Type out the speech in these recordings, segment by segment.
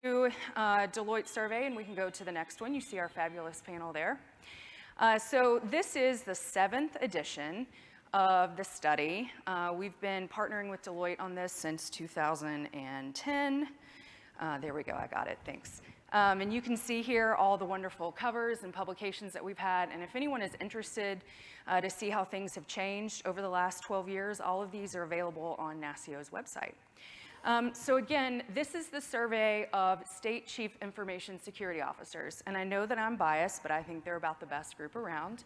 Deloitte survey, and we can go to the next one. You see our fabulous panel there. So this is the 7th edition of the study. We've been partnering with Deloitte on this since 2010. There we go, I got it, thanks. And you can see here all the wonderful covers and publications that we've had. And if anyone is interested to see how things have changed over the last 12 years, all of these are available on NASCIO's website. So again, this is the survey of state chief information security officers. And I know that I'm biased, but I think they're about the best group around.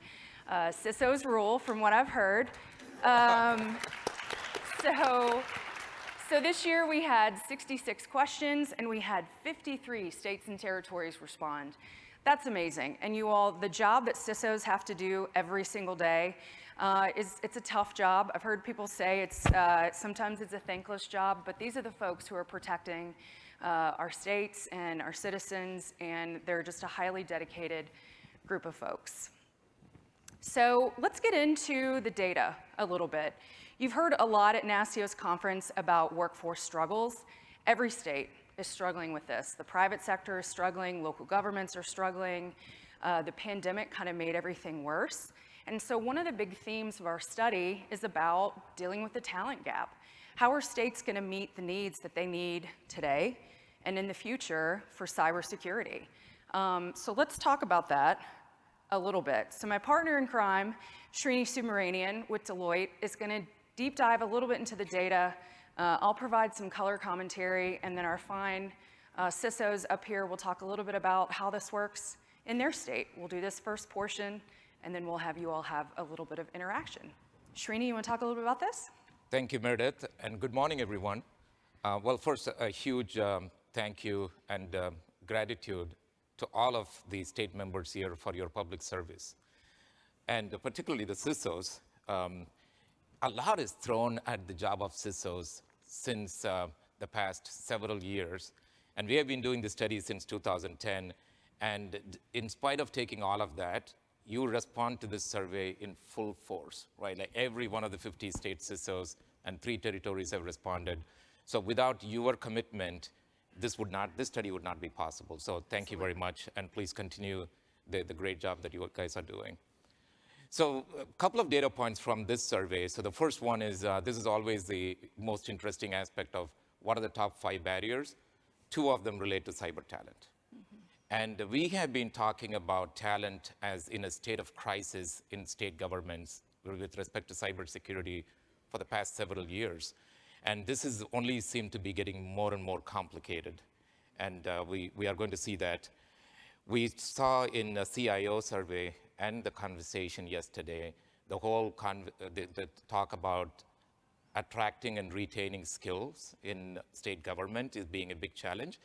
CISOs rule, from what I've heard. So this year we had 66 questions, and we had 53 states and territories respond. That's amazing. And you all, the job that CISOs have to do every single day, it's a tough job. I've heard people say sometimes it's a thankless job, but these are the folks who are protecting our states and our citizens, and they're just a highly dedicated group of folks. So let's get into the data a little bit. You've heard a lot at NASCIO's conference about workforce struggles. Every state is struggling with this. The private sector is struggling, local governments are struggling. The pandemic kind of made everything worse. And so one of the big themes of our study is about dealing with the talent gap. How are states going to meet the needs that they need today and in the future for cybersecurity? So let's talk about that a little bit. So my partner in crime, Srini Subramanian with Deloitte, is going to deep dive a little bit into the data. I'll provide some color commentary, and then our fine CISOs up here will talk a little bit about how this works in their state. We'll do this first portion, and then we'll have you all have a little bit of interaction. Srini, you want to talk a little bit about this? Thank you, Meredith, and good morning, everyone. Well, first, a huge thank you and gratitude to all of the state members here for your public service, and particularly the CISOs. A lot is thrown at the job of CISOs since the past several years, and we have been doing this study since 2010, and in spite of taking all of that, you respond to this survey in full force, right? Like every one of the 50 state CISOs and 3 territories have responded. So without your commitment, this study would not be possible. So thank you very much, and please continue the great job that you guys are doing. So a couple of data points from this survey. So the first one is, this is always the most interesting aspect of what are the top 5 barriers. 2 of them relate to cyber talent. And we have been talking about talent as in a state of crisis in state governments with respect to cybersecurity for the past several years. And this is only seemed to be getting more and more complicated. And we are going to see that. We saw in a CIO survey and the conversation yesterday, the whole the talk about attracting and retaining skills in state government is being a big challenge.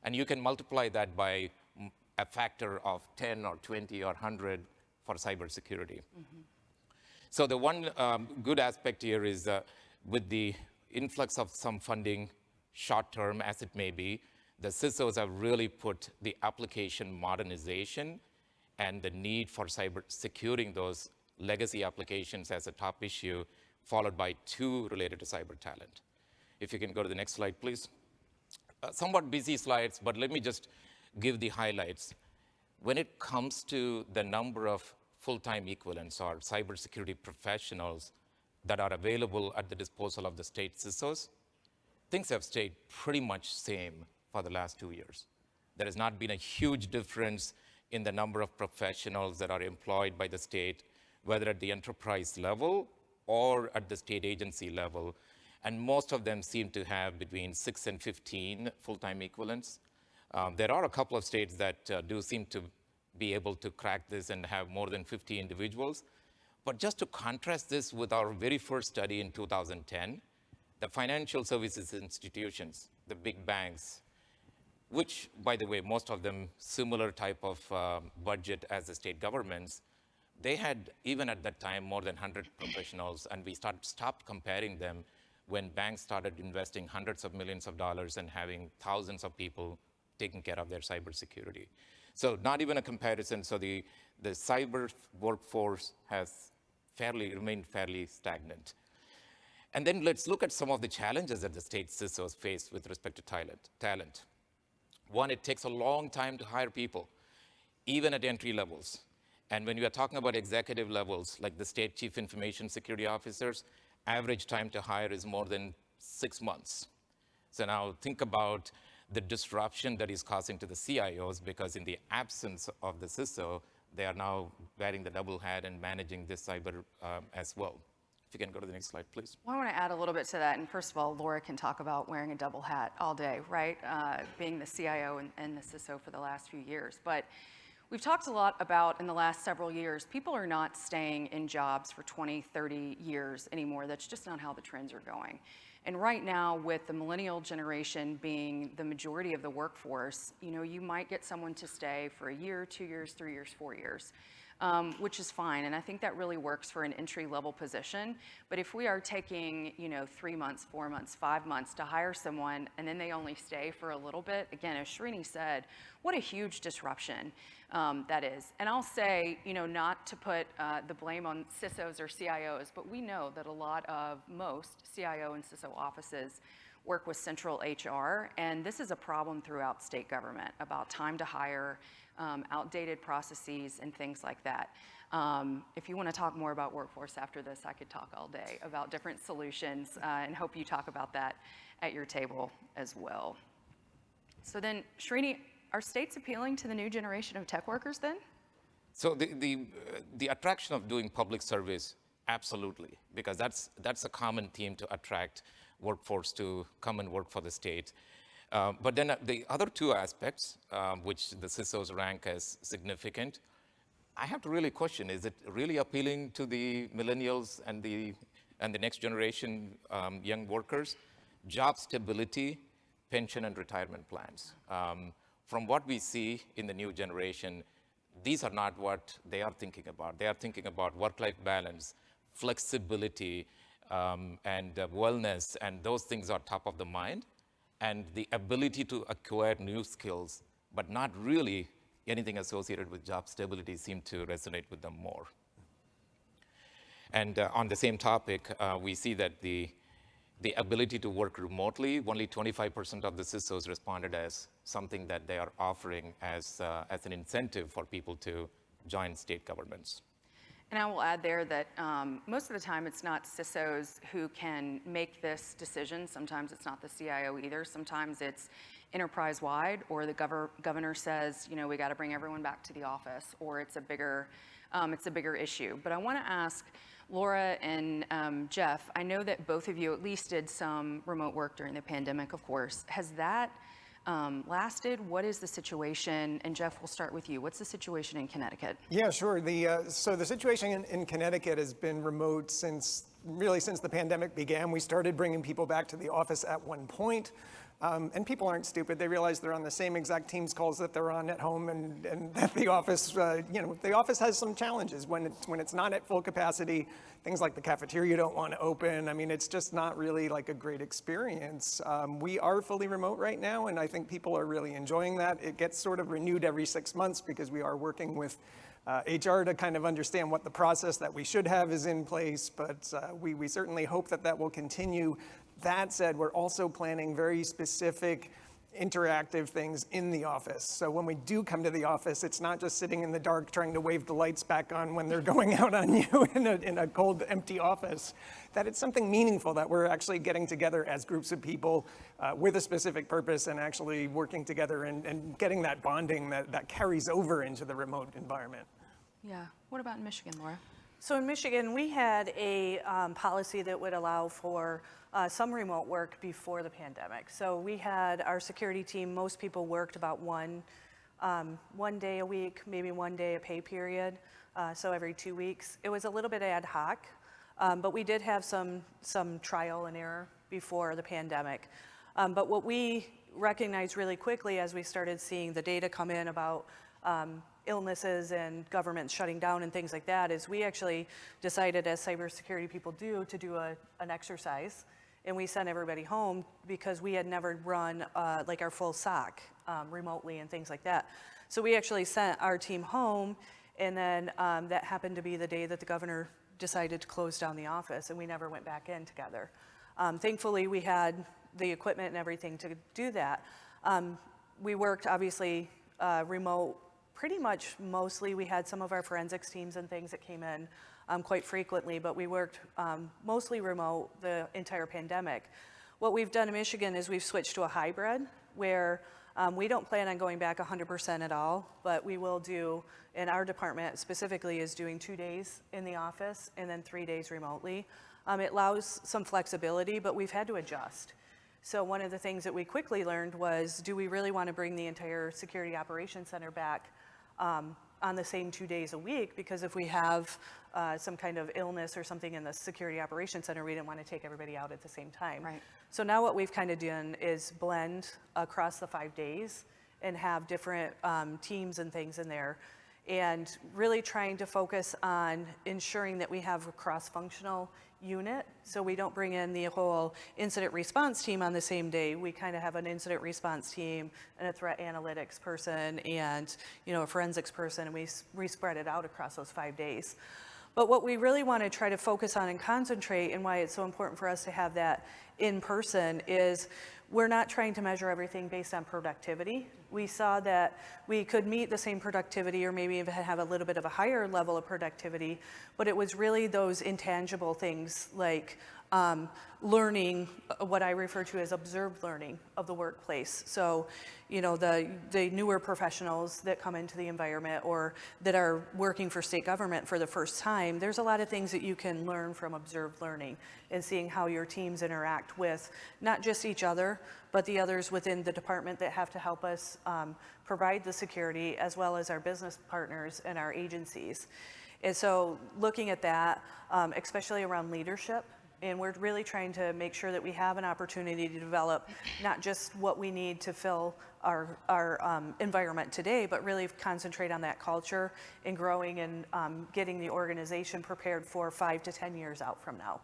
And you can multiply that by a factor of 10 or 20 or 100 for cybersecurity. So the one good aspect here is with the influx of some funding, short-term as it may be, the CISOs have really put the application modernization and the need for securing those legacy applications as a top issue, followed by 2 related to cyber talent. If you can go to the next slide, please. Somewhat busy slides, but let me just give the highlights. When it comes to the number of full-time equivalents or cybersecurity professionals that are available at the disposal of the state CISOs, things have stayed pretty much same for the last 2 years. There has not been a huge difference in the number of professionals that are employed by the state, whether at the enterprise level or at the state agency level. And most of them seem to have between 6 and 15 full-time equivalents. There are a couple of states that do seem to be able to crack this and have more than 50 individuals. But just to contrast this with our very first study in 2010, the financial services institutions, the big banks, which, by the way, most of them similar type of budget as the state governments, they had, even at that time, more than 100 professionals, and we stopped comparing them when banks started investing hundreds of millions of dollars and having thousands of people taking care of their cybersecurity. So not even a comparison. So the cyber workforce has remained fairly stagnant. And then let's look at some of the challenges that the state CISOs face with respect to talent. One, it takes a long time to hire people, even at entry levels. And when we are talking about executive levels, like the state chief information security officers, average time to hire is more than 6 months. So now think about the disruption that is causing to the CIOs, because in the absence of the CISO, they are now wearing the double hat and managing this cyber as well. If you can go to the next slide, please. Well, I want to add a little bit to that. And first of all, Laura can talk about wearing a double hat all day, right? Being the CIO and the CISO for the last few years. But we've talked a lot about in the last several years, people are not staying in jobs for 20, 30 years anymore. That's just not how the trends are going. And right now, with the millennial generation being the majority of the workforce, you might get someone to stay for a year, 2 years, 3 years, 4 years. Which is fine, and I think that really works for an entry-level position. But if we are taking, 3 months, 4 months, 5 months to hire someone, and then they only stay for a little bit, again, as Srini said, what a huge disruption that is. And I'll say, not to put the blame on CISOs or CIOs, but we know that most CIO and CISO offices work with central HR, and this is a problem throughout state government about time to hire, outdated processes and things like that. If you want to talk more about workforce after this, I could talk all day about different solutions and hope you talk about that at your table as well. So then, Srini, are states appealing to the new generation of tech workers then? So the attraction of doing public service, absolutely, because that's a common theme to attract workforce to come and work for the state. But then the other two aspects, which the CISOs rank as significant, I have to really question, is it really appealing to the millennials and the next generation young workers? Job stability, pension and retirement plans. From what we see in the new generation, these are not what they are thinking about. They are thinking about work-life balance, flexibility, and wellness, and those things are top of the mind. And the ability to acquire new skills, but not really anything associated with job stability, seem to resonate with them more. And on the same topic, we see that the ability to work remotely, only 25% of the CISOs responded as something that they are offering as an incentive for people to join state governments. And I will add there that most of the time it's not CISOs who can make this decision. Sometimes it's not the CIO either. Sometimes it's enterprise-wide, or the governor says, we got to bring everyone back to the office, or it's a bigger issue. But I want to ask Laura and Jeff, I know that both of you at least did some remote work during the pandemic, of course. Has that lasted? What is the situation? And Jeff, we'll start with you. What's the situation in Connecticut? Yeah, sure. So the situation in Connecticut has been remote since the pandemic began. We started bringing people back to the office at one point. And people aren't stupid. They realize they're on the same exact Teams calls that they're on at home, and that the office, the office has some challenges when it's not at full capacity. Things like the cafeteria don't want to open. I mean, it's just not really like a great experience. We are fully remote right now, and I think people are really enjoying that. It gets sort of renewed every 6 months because we are working with HR to kind of understand what the process that we should have is in place, but we certainly hope that will continue. That said, we're also planning very specific interactive things in the office. So when we do come to the office, it's not just sitting in the dark trying to wave the lights back on when they're going out on you in a cold, empty office, that it's something meaningful, that we're actually getting together as groups of people with a specific purpose and actually working together and getting that bonding that carries over into the remote environment. Yeah. What about in Michigan, Laura? So in Michigan, we had a policy that would allow for some remote work before the pandemic. So we had our security team, most people worked about one day a week, maybe 1 day a pay period, so every 2 weeks. It was a little bit ad hoc, but we did have some trial and error before the pandemic. But what we recognized really quickly as we started seeing the data come in about illnesses and governments shutting down and things like that, is we actually decided, as cybersecurity people do, to do an exercise. And we sent everybody home because we had never run like our full SOC remotely and things like that. So we actually sent our team home, and then that happened to be the day that the governor decided to close down the office, and we never went back in together. Thankfully, we had the equipment and everything to do that. We worked obviously remote pretty much mostly. We had some of our forensics teams and things that came in quite frequently, but we worked mostly remote the entire pandemic. What we've done in Michigan is we've switched to a hybrid where we don't plan on going back 100% at all, but we will do, and our department specifically is doing 2 days in the office and then 3 days remotely. It allows some flexibility, but we've had to adjust. So one of the things that we quickly learned was, do we really want to bring the entire Security Operations Center back on the same 2 days a week? Because if we have some kind of illness or something in the Security Operations Center, we didn't want to take everybody out at the same time. Right. So now what we've kind of done is blend across the 5 days and have different teams and things in there, and really trying to focus on ensuring that we have a cross-functional unit. So we don't bring in the whole incident response team on the same day. We kind of have an incident response team and a threat analytics person and, you know, a forensics person, and we spread it out across those 5 days. But what we really want to try to focus on and concentrate, and why it's so important for us to have that in person, is we're not trying to measure everything based on productivity. We saw that we could meet the same productivity or maybe even have a little bit of a higher level of productivity, but it was really those intangible things like learning, what I refer to as observed learning of the workplace. So, you know, the newer professionals that come into the environment or that are working for state government for the first time, there's a lot of things that you can learn from observed learning and seeing how your teams interact with not just each other, but the others within the department that have to help us provide the security, as well as our business partners and our agencies. And so looking at that, especially around leadership, and we're really trying to make sure that we have an opportunity to develop not just what we need to fill our environment today, but really concentrate on that culture and growing and getting the organization prepared for 5 to 10 years out from now.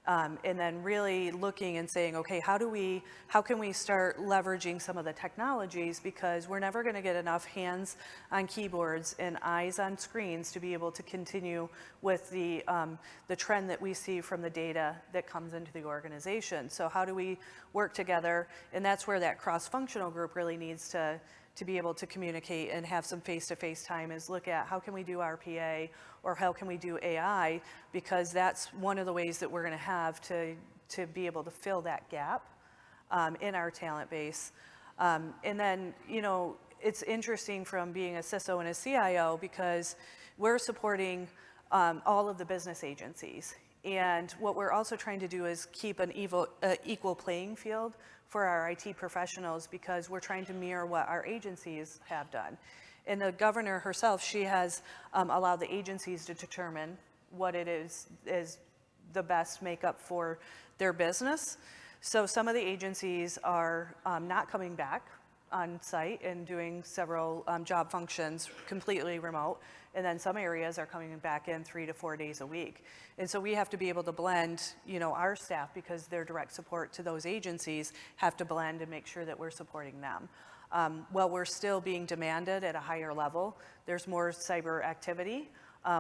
And then really looking and saying, okay, how can we start leveraging some of the technologies, because we're never going to get enough hands on keyboards and eyes on screens to be able to continue with the trend that we see from the data that comes into the organization. So how do we work together? And that's where that cross-functional group really needs to be able to communicate and have some face-to-face time, is look at how can we do RPA or how can we do AI, because that's one of the ways that we're going to have to be able to fill that gap in our talent base. And then, you know, it's interesting from being a CISO and a CIO, because we're supporting all of the business agencies. And what we're also trying to do is keep an equal playing field for our IT professionals, because we're trying to mirror what our agencies have done. And the governor herself, she has allowed the agencies to determine what it is the best makeup for their business. So some of the agencies are not coming back on site and doing several job functions completely remote. And then some areas are coming back in 3 to 4 days a week. And so we have to be able to blend, you know, our staff, because their direct support to those agencies have to blend and make sure that we're supporting them. While we're still being demanded at a higher level, there's more cyber activity.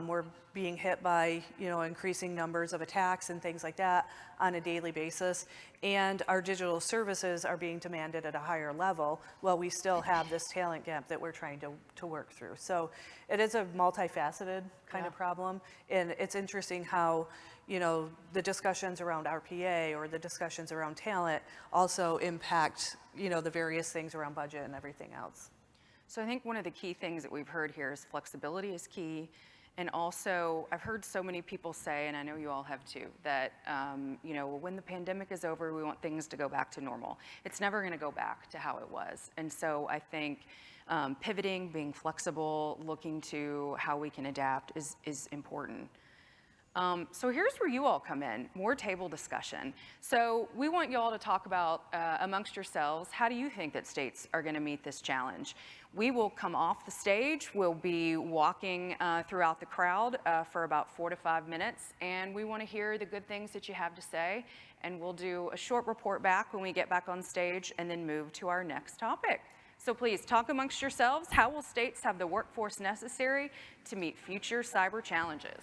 We're being hit by, you know, increasing numbers of attacks and things like that on a daily basis. And our digital services are being demanded at a higher level, while we still have this talent gap that we're trying to work through. So it is a multifaceted kind of problem. And it's interesting how, you know, the discussions around RPA or the discussions around talent also impact, you know, the various things around budget and everything else. So I think one of the key things that we've heard here is flexibility is key. And also, I've heard so many people say, and I know you all have too, that you know, when the pandemic is over, we want things to go back to normal. It's never going to go back to how it was. And so I think pivoting, being flexible, looking to how we can adapt is important. So here's where you all come in, more table discussion. So we want you all to talk about amongst yourselves, how do you think that states are going to meet this challenge? We will come off the stage, we'll be walking throughout the crowd for about 4 to 5 minutes, and we want to hear the good things that you have to say, and we'll do a short report back when we get back on stage and then move to our next topic. So please talk amongst yourselves, how will states have the workforce necessary to meet future cyber challenges?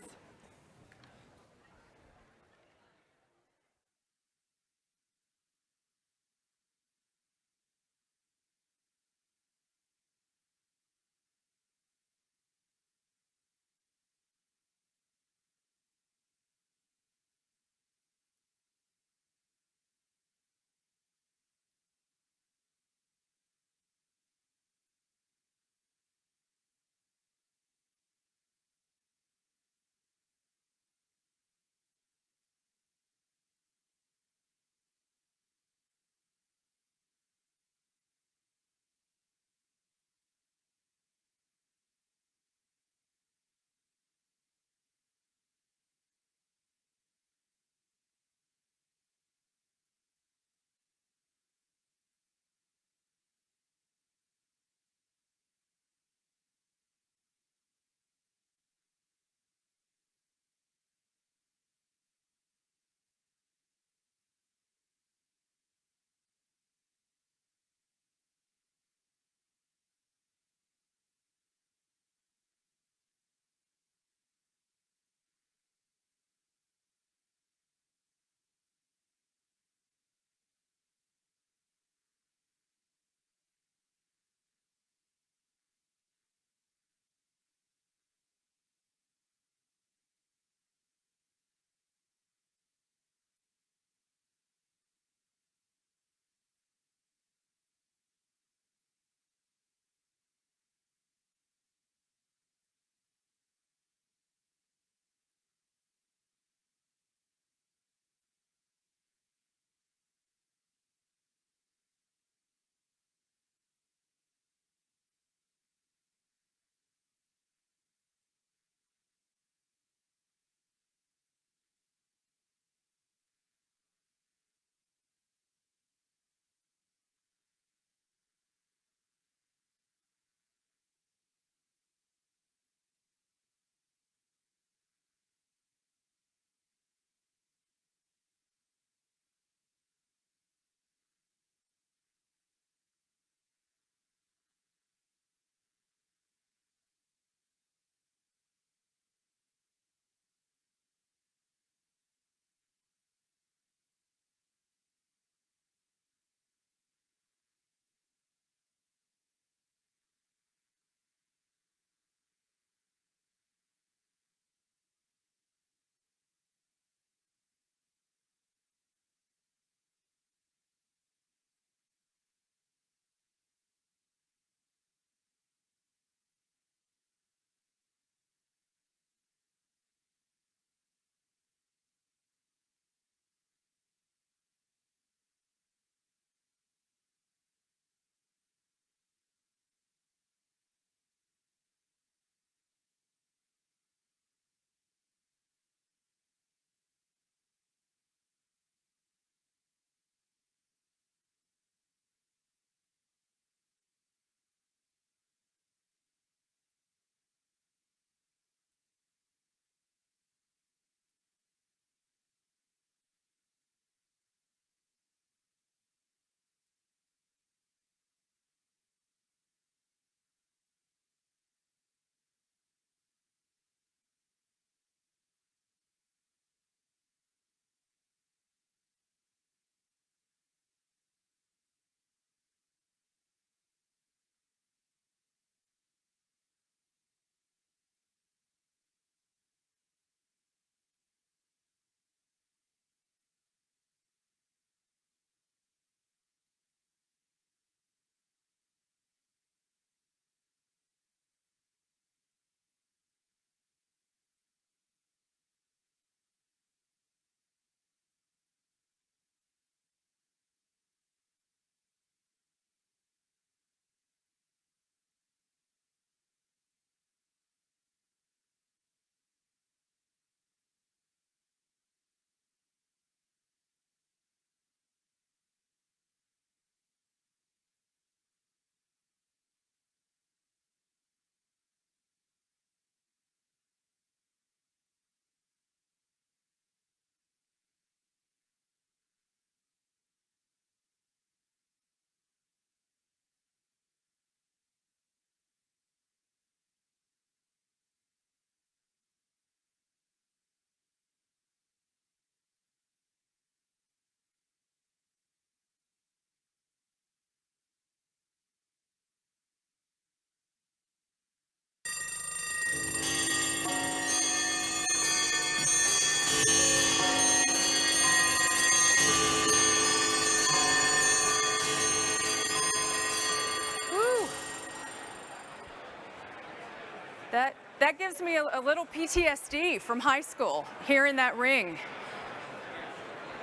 That gives me a little PTSD from high school, hearing that ring.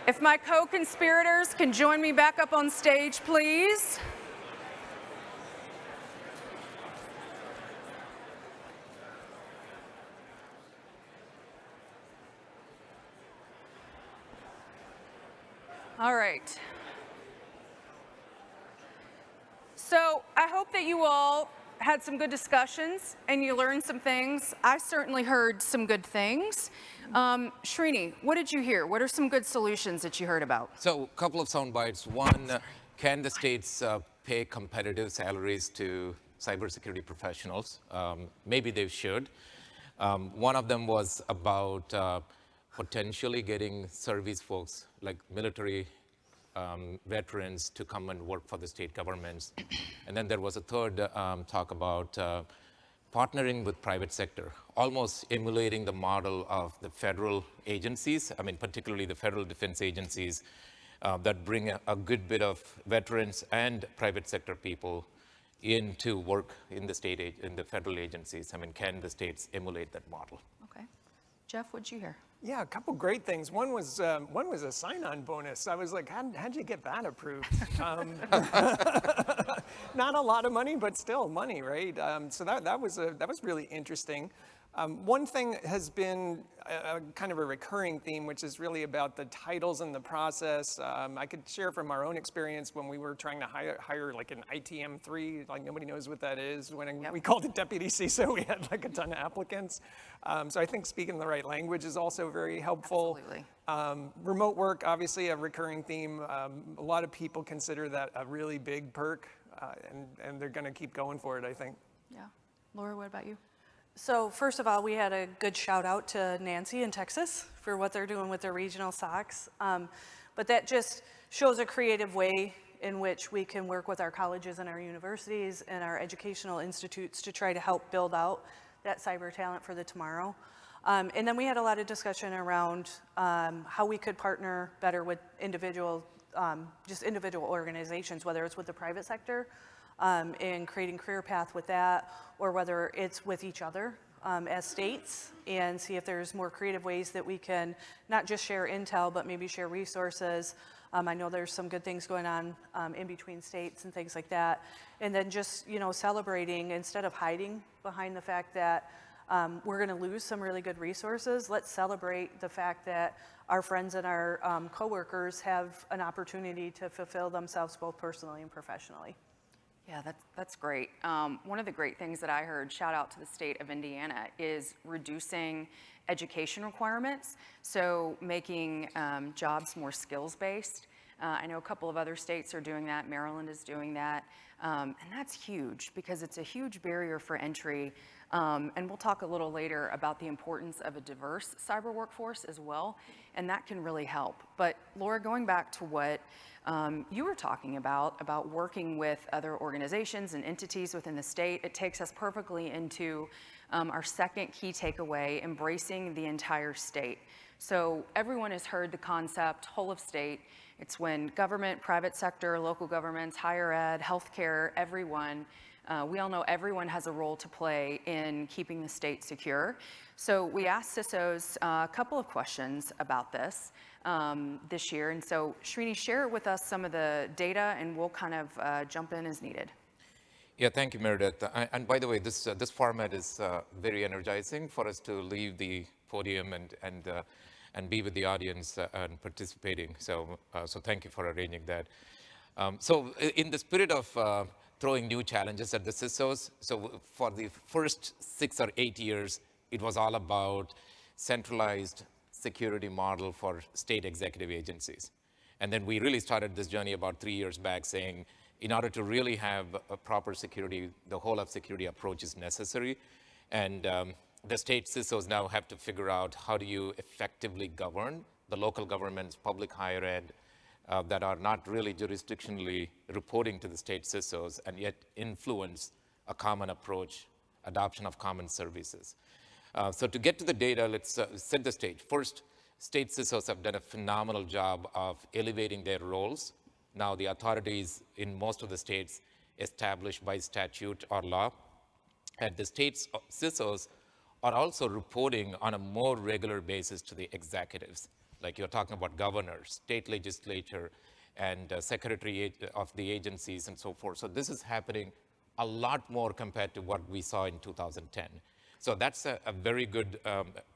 If my co-conspirators can join me back up on stage, please. All right. So I hope that you all had some good discussions and you learned some things. I certainly heard some good things. Srini, what did you hear? What are some good solutions that you heard about? So a couple of sound bites. One, can the states pay competitive salaries to cybersecurity professionals? Maybe they should. One of them was about potentially getting service folks like military veterans to come and work for the state governments. And then there was a third talk about partnering with private sector, almost emulating the model of the federal agencies, I mean, particularly the federal defense agencies that bring a good bit of veterans and private sector people in to work in the federal agencies. I mean, can the states emulate that model? Okay. Jeff, what'd you hear? Yeah, a couple great things. One was a sign-on bonus. I was like, how'd you get that approved? Not a lot of money, but still money, right? So that was really interesting. One thing has been a kind of a recurring theme, which is really about the titles and the process. I could share from our own experience when we were trying to hire like an ITM3, like nobody knows what that is. When we called it deputy CISO, we had like a ton of applicants. So I think speaking the right language is also very helpful. Absolutely. Remote work, obviously a recurring theme. A lot of people consider that a really big perk, and they're going to keep going for it, I think. Yeah. Laura, what about you? So first of all, we had a good shout out to Nancy in Texas for what they're doing with their regional SOCs. But that just shows a creative way in which we can work with our colleges and our universities and our educational institutes to try to help build out that cyber talent for the tomorrow. And then we had a lot of discussion around how we could partner better with individual organizations, whether it's with the private sector, and creating career path with that, or whether it's with each other as states, and see if there's more creative ways that we can not just share intel, but maybe share resources. I know there's some good things going on in between states and things like that. And then just, celebrating instead of hiding behind the fact that we're going to lose some really good resources. Let's celebrate the fact that our friends and our coworkers have an opportunity to fulfill themselves both personally and professionally. Yeah, that's great. One of the great things that I heard, shout out to the state of Indiana, is reducing education requirements, so making jobs more skills-based. I know a couple of other states are doing that. Maryland is doing that. And that's huge because it's a huge barrier for entry. And we'll talk a little later about the importance of a diverse cyber workforce as well, and that can really help. But Laura, going back to what you were talking about working with other organizations and entities within the state, it takes us perfectly into our second key takeaway, embracing the entire state. So everyone has heard the concept, whole of state. It's when government, private sector, local governments, higher ed, healthcare, everyone, we all know everyone has a role to play in keeping the state secure. So we asked CISOs a couple of questions about this this year. And so Srini, share with us some of the data and we'll kind of jump in as needed. Yeah, thank you, Meredith. And by the way, this format is very energizing for us to leave the podium and be with the audience and participating. So thank you for arranging that. So in the spirit of throwing new challenges at the CISOs, so for the first 6 or 8 years, it was all about centralized security model for state executive agencies. And then we really started this journey about 3 years back saying, in order to really have a proper security, the whole of security approach is necessary. And the state CISOs now have to figure out how do you effectively govern the local governments, public higher ed, that are not really jurisdictionally reporting to the state CISOs and yet influence a common approach, adoption of common services. So to get to the data, let's set the stage. First, state CISOs have done a phenomenal job of elevating their roles. Now the authorities in most of the states established by statute or law And the state's CISOs are also reporting on a more regular basis to the executives. Like you're talking about governors, state legislature, and secretary of the agencies and so forth. So this is happening a lot more compared to what we saw in 2010. So that's a very good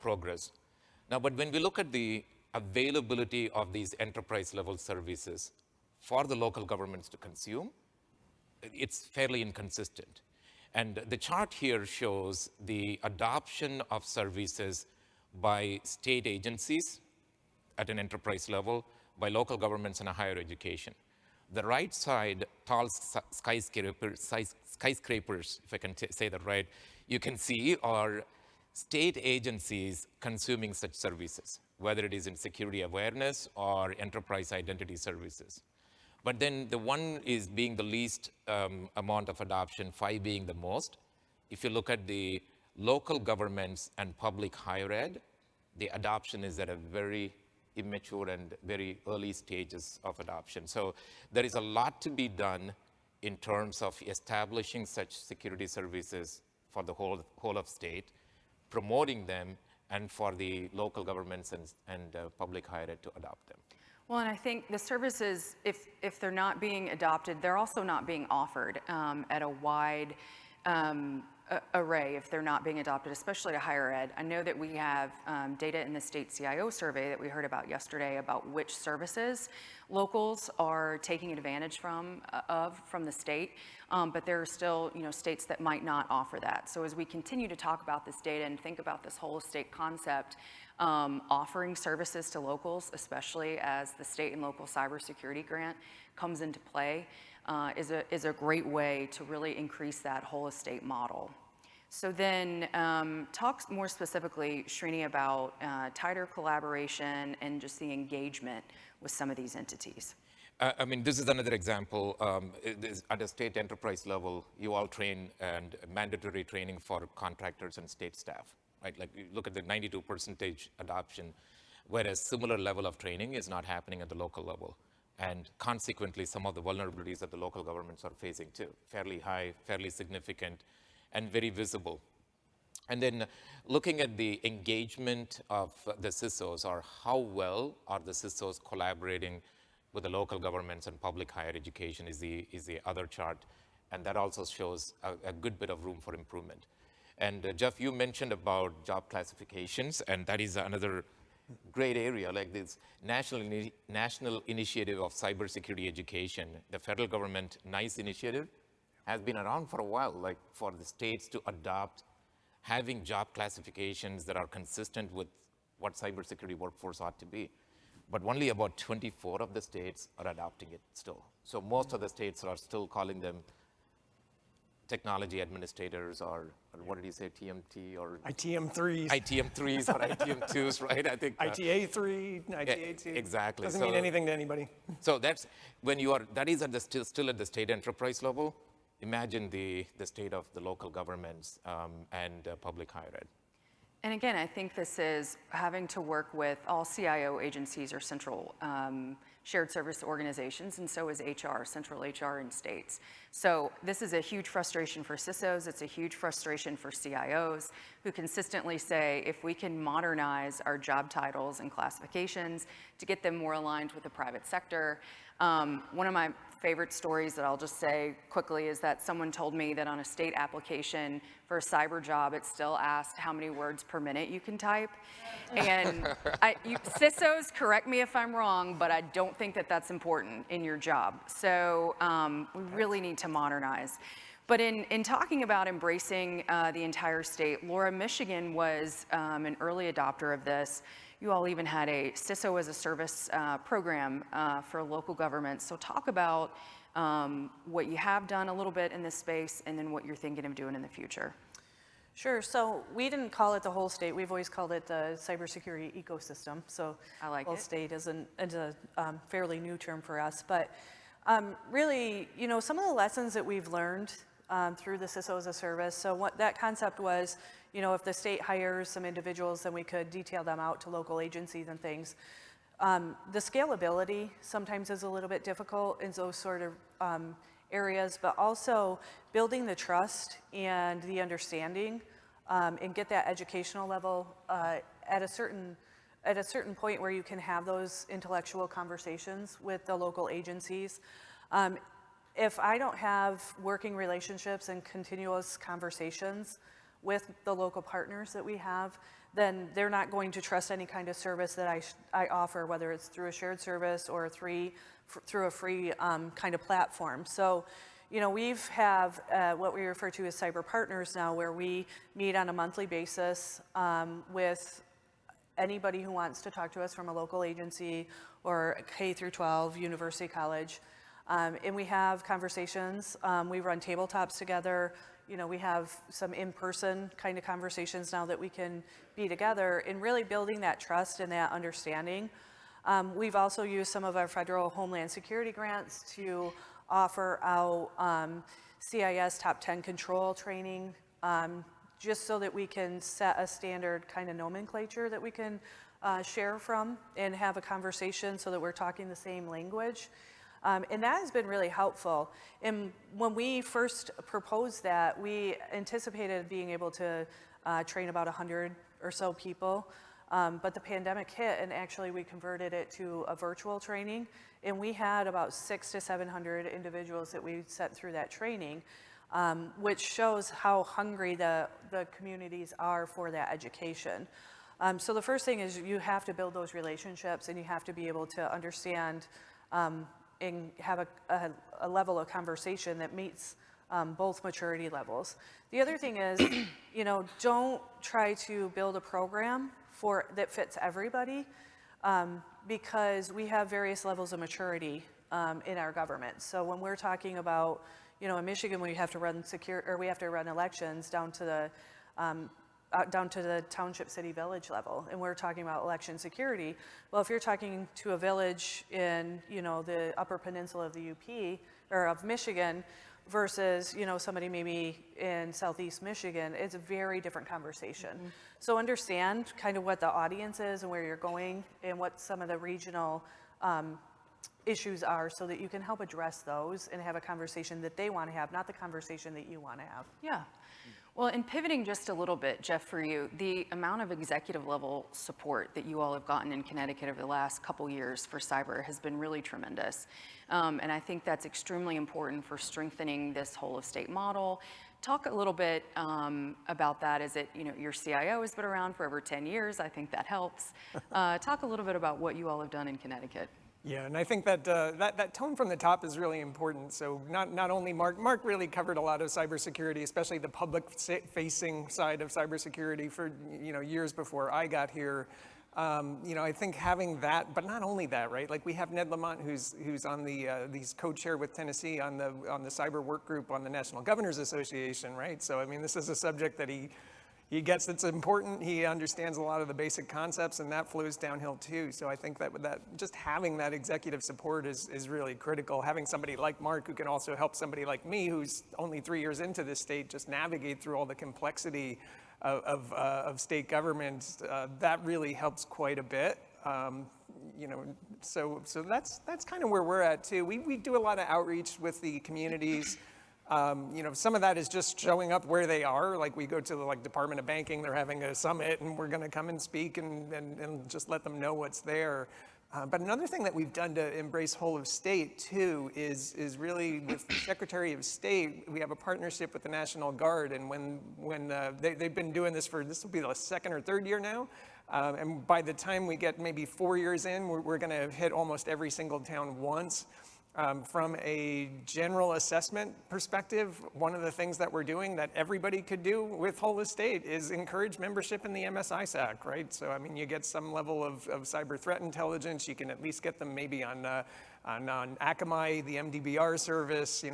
progress. Now, but when we look at the availability of these enterprise level services for the local governments to consume, it's fairly inconsistent. And the chart here shows the adoption of services by state agencies at an enterprise level, by local governments and higher education. The right side, tall skyscrapers, if I can say that right, you can see are state agencies consuming such services, whether it is in security awareness or enterprise identity services. But then the one is being the least amount of adoption, 5 being the most. If you look at the local governments and public higher ed, the adoption is at a very immature and very early stages of adoption. So there is a lot to be done in terms of establishing such security services for the whole of state, promoting them, and for the local governments and public higher ed to adopt them. Well, and I think the services, if they're not being adopted, they're also not being offered at a wide array if they're not being adopted, especially to higher ed. I know that we have data in the state CIO survey that we heard about yesterday about which services locals are taking advantage from the state, but there are still states that might not offer that. So as we continue to talk about this data and think about this whole state concept, offering services to locals, especially as the state and local cybersecurity grant comes into play, is a great way to really increase that whole estate model. So then talk more specifically, Srini, about tighter collaboration and just the engagement with some of these entities. I mean, this is another example. At a state enterprise level, you all train and mandatory training for contractors and state staff, right? Like you look at the 92% adoption, whereas similar level of training is not happening at the local level. And consequently, some of the vulnerabilities that the local governments are facing too, fairly high, fairly significant, and very visible. And then looking at the engagement of the CISOs, or how well are the CISOs collaborating with the local governments and public higher education is the other chart. And that also shows a good bit of room for improvement. And Jeff, you mentioned about job classifications, and that is another great area, like this national initiative of cybersecurity education. The federal government NICE initiative has been around for a while, like for the states to adopt having job classifications that are consistent with what cybersecurity workforce ought to be. But only about 24 of the states are adopting it still. So most of the states are still calling them technology administrators, or what did you say, TMT, or ITM3s. ITM3s or ITM2s, right? I think ITA3, ITA2. Exactly. Doesn't mean anything to anybody. So that's when you are. That is at the still at the state enterprise level. Imagine the state of the local governments and public higher ed. And again, I think this is having to work with all CIO agencies or central shared service organizations, and so is HR, central HR in states. So this is a huge frustration for CISOs. It's a huge frustration for CIOs who consistently say, if we can modernize our job titles and classifications to get them more aligned with the private sector. One of my favorite stories that I'll just say quickly is that someone told me that on a state application for a cyber job, it still asked how many words per minute you can type. And CISOs, correct me if I'm wrong, but I don't think that that's important in your job. So we really need to modernize. But in talking about embracing the entire state, Laura, Michigan was an early adopter of this. You all even had a CISO as a service program for local governments. So talk about what you have done a little bit in this space, and then what you're thinking of doing in the future. Sure. So we didn't call it the whole state. We've always called it the cybersecurity ecosystem. So I like whole it. state is a fairly new term for us. But really, some of the lessons that we've learned through the CISO as a service. So what that concept was, if the state hires some individuals, then we could detail them out to local agencies and things. The scalability sometimes is a little bit difficult in those sort of areas, but also building the trust and the understanding, and get that educational level at a certain point where you can have those intellectual conversations with the local agencies. If I don't have working relationships and continuous conversations with the local partners that we have, then they're not going to trust any kind of service that I offer, whether it's through a shared service or through a free kind of platform. So, we have what we refer to as cyber partners now, where we meet on a monthly basis with anybody who wants to talk to us from a local agency or K through 12, university, college. And we have conversations. We run tabletops together. We have some in-person kind of conversations now that we can be together and really building that trust and that understanding. We've also used some of our federal Homeland Security grants to offer out CIS Top 10 control training, just so that we can set a standard kind of nomenclature that we can share from and have a conversation so that we're talking the same language. And that has been really helpful. And when we first proposed that, we anticipated being able to train about 100 or so people. But the pandemic hit, and actually we converted it to a virtual training. And we had about 600 to 700 individuals that we sent through that training, which shows how hungry the communities are for that education. So the first thing is you have to build those relationships, and you have to be able to understand and have a level of conversation that meets both maturity levels. The other thing is, don't try to build a program that fits everybody, because we have various levels of maturity in our government. So when we're talking about, in Michigan, we have to run elections down to the township, city, village level, and we're talking about election security. Well, if you're talking to a village in, the Upper Peninsula of the UP or of Michigan versus, somebody maybe in Southeast Michigan, it's a very different conversation. Mm-hmm. So understand kind of what the audience is and where you're going and what some of the regional issues are, so that you can help address those and have a conversation that they want to have, not the conversation that you want to have. Yeah. Well, and pivoting just a little bit, Jeff, for you, the amount of executive level support that you all have gotten in Connecticut over the last couple years for cyber has been really tremendous. And I think that's extremely important for strengthening this whole of state model. Talk a little bit about that. Is it, your CIO has been around for over 10 years. I think that helps. Talk a little bit about what you all have done in Connecticut. Yeah, and I think that that tone from the top is really important. So not only Mark really covered a lot of cybersecurity, especially the public-facing side of cybersecurity for years before I got here. I think having that, but not only that, right? Like we have Ned Lamont, who's on he's co-chair with Tennessee on the cyber work group on the National Governors Association, right? So I mean, this is a subject that he gets that's important. He understands a lot of the basic concepts, and that flows downhill too. So I think that just having that executive support is really critical. Having somebody like Mark who can also help somebody like me, who's only 3 years into this state, just navigate through all the complexity of state government, that really helps quite a bit. So that's kind of where we're at too. We do a lot of outreach with the communities. Some of that is just showing up where they are. Like we go to the Department of Banking, they're having a summit, and we're going to come and speak and just let them know what's there. But another thing that we've done to embrace whole of state too is really with the Secretary of State. We have a partnership with the National Guard, and when they've been doing this will be the second or third year now. And by the time we get maybe 4 years in, we're going to hit almost every single town once. From a general assessment perspective, one of the things that we're doing that everybody could do with whole estate is encourage membership in the MSISAC, right? So, I mean, you get some level of cyber threat intelligence. You can at least get them maybe on Akamai, the MDBR service.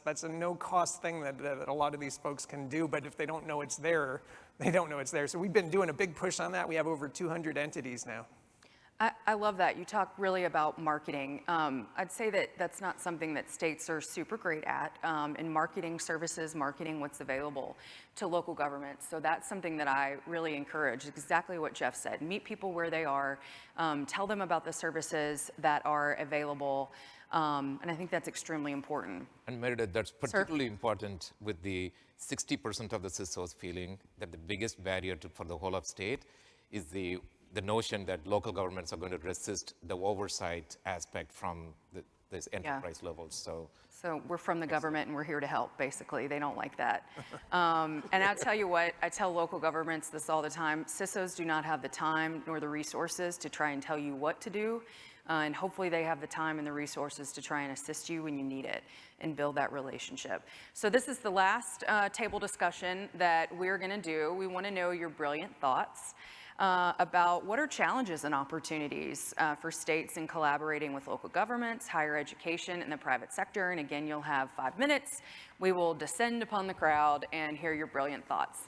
That's a no-cost thing that a lot of these folks can do, but if they don't know it's there, they don't know it's there. So we've been doing a big push on that. We have over 200 entities now. I love that. You talk really about marketing. I'd say that that's not something that states are super great at in marketing services, marketing what's available to local governments. So that's something that I really encourage, exactly what Jeff said. Meet people where they are, tell them about the services that are available. And I think that's extremely important. And Meredith, that's particularly important with the 60% of the CISOs feeling that the biggest barrier for the whole of state is the notion that local governments are going to resist the oversight aspect from this enterprise levels. So we're from the government and we're here to help, basically. They don't like that. And I'll tell you what, I tell local governments this all the time, CISOs do not have the time nor the resources to try and tell you what to do. And hopefully they have the time and the resources to try and assist you when you need it and build that relationship. So this is the last table discussion that we're gonna do. We wanna know your brilliant thoughts about what are challenges and opportunities for states in collaborating with local governments, higher education, and the private sector. And again, you'll have 5 minutes. We will descend upon the crowd and hear your brilliant thoughts.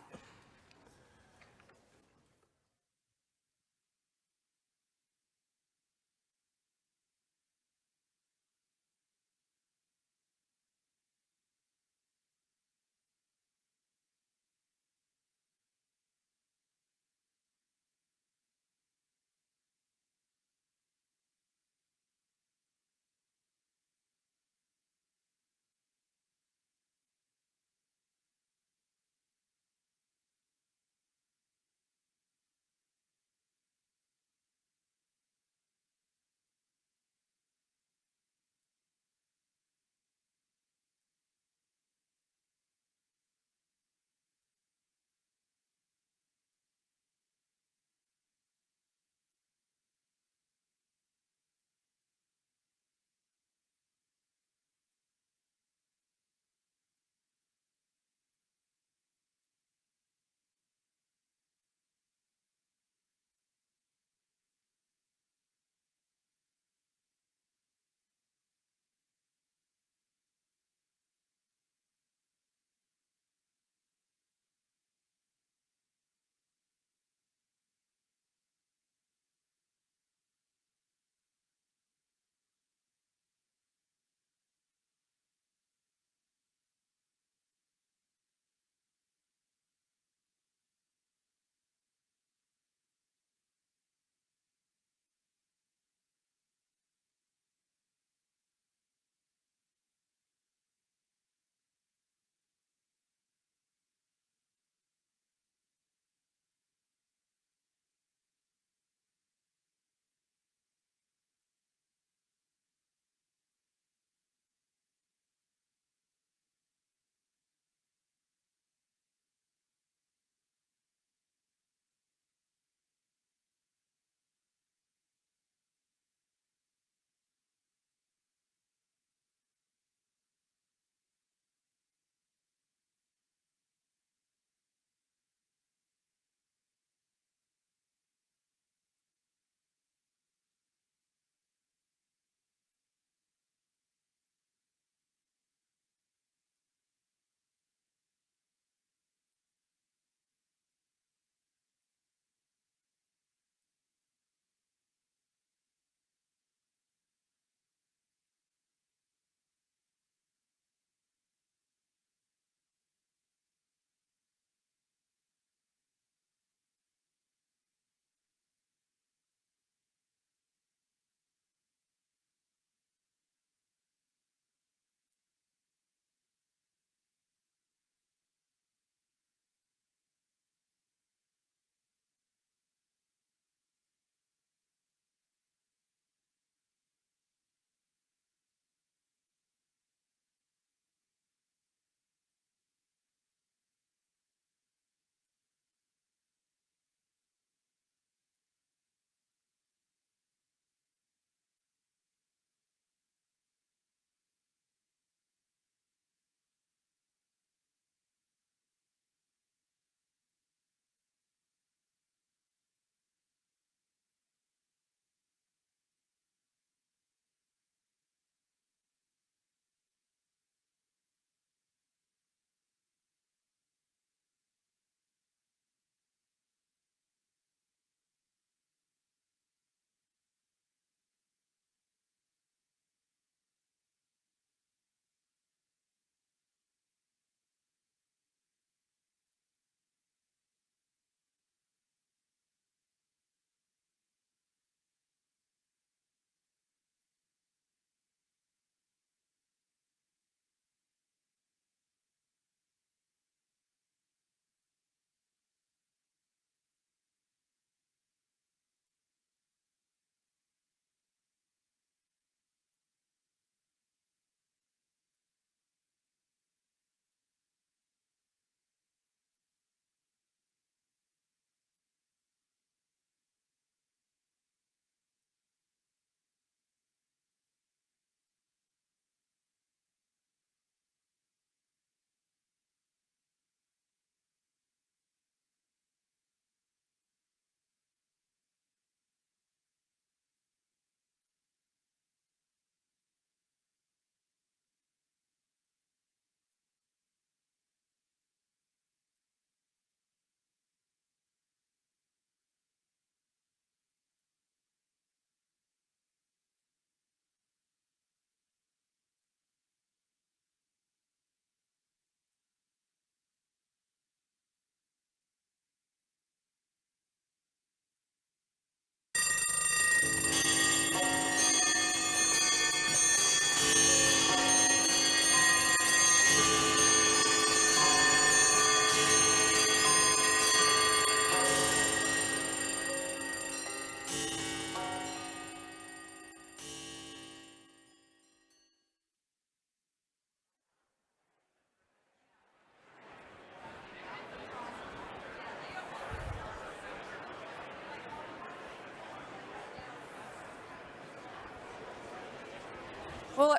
Well,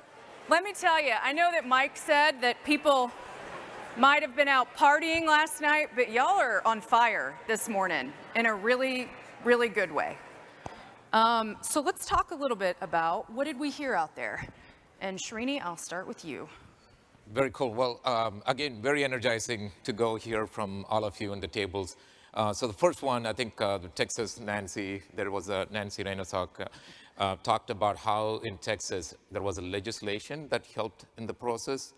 let me tell you, I know that Mike said that people might have been out partying last night, but y'all are on fire this morning in a really, really good way. So let's talk a little bit about what did we hear out there? And Srini, I'll start with you. Very cool. Well, again, very energizing to go hear from all of you on the tables. So the first one, I think the Texas Nancy, there was a Nancy Renaissance, talked about how in Texas there was a legislation that helped in the process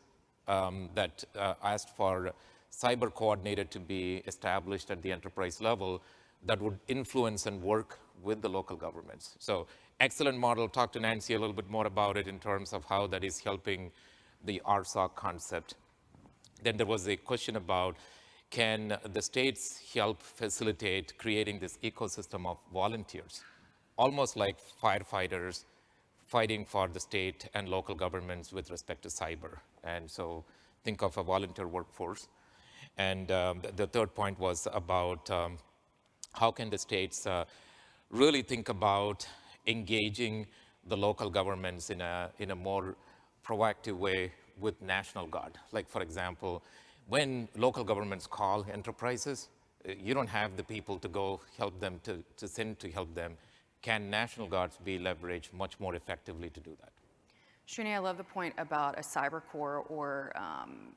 that asked for cyber coordinator to be established at the enterprise level that would influence and work with the local governments. So excellent model. Talk to Nancy a little bit more about it in terms of how that is helping the RSOC concept. Then there was a question about, can the states help facilitate creating this ecosystem of volunteers, almost like firefighters fighting for the state and local governments with respect to cyber. And so think of a volunteer workforce. And the third point was about how can the states really think about engaging the local governments in a more proactive way with National Guard. Like, for example, when local governments call enterprises, you don't have the people to go help them, to send to help them. Can National Guards be leveraged much more effectively to do that? Srini, I love the point about a cyber corps or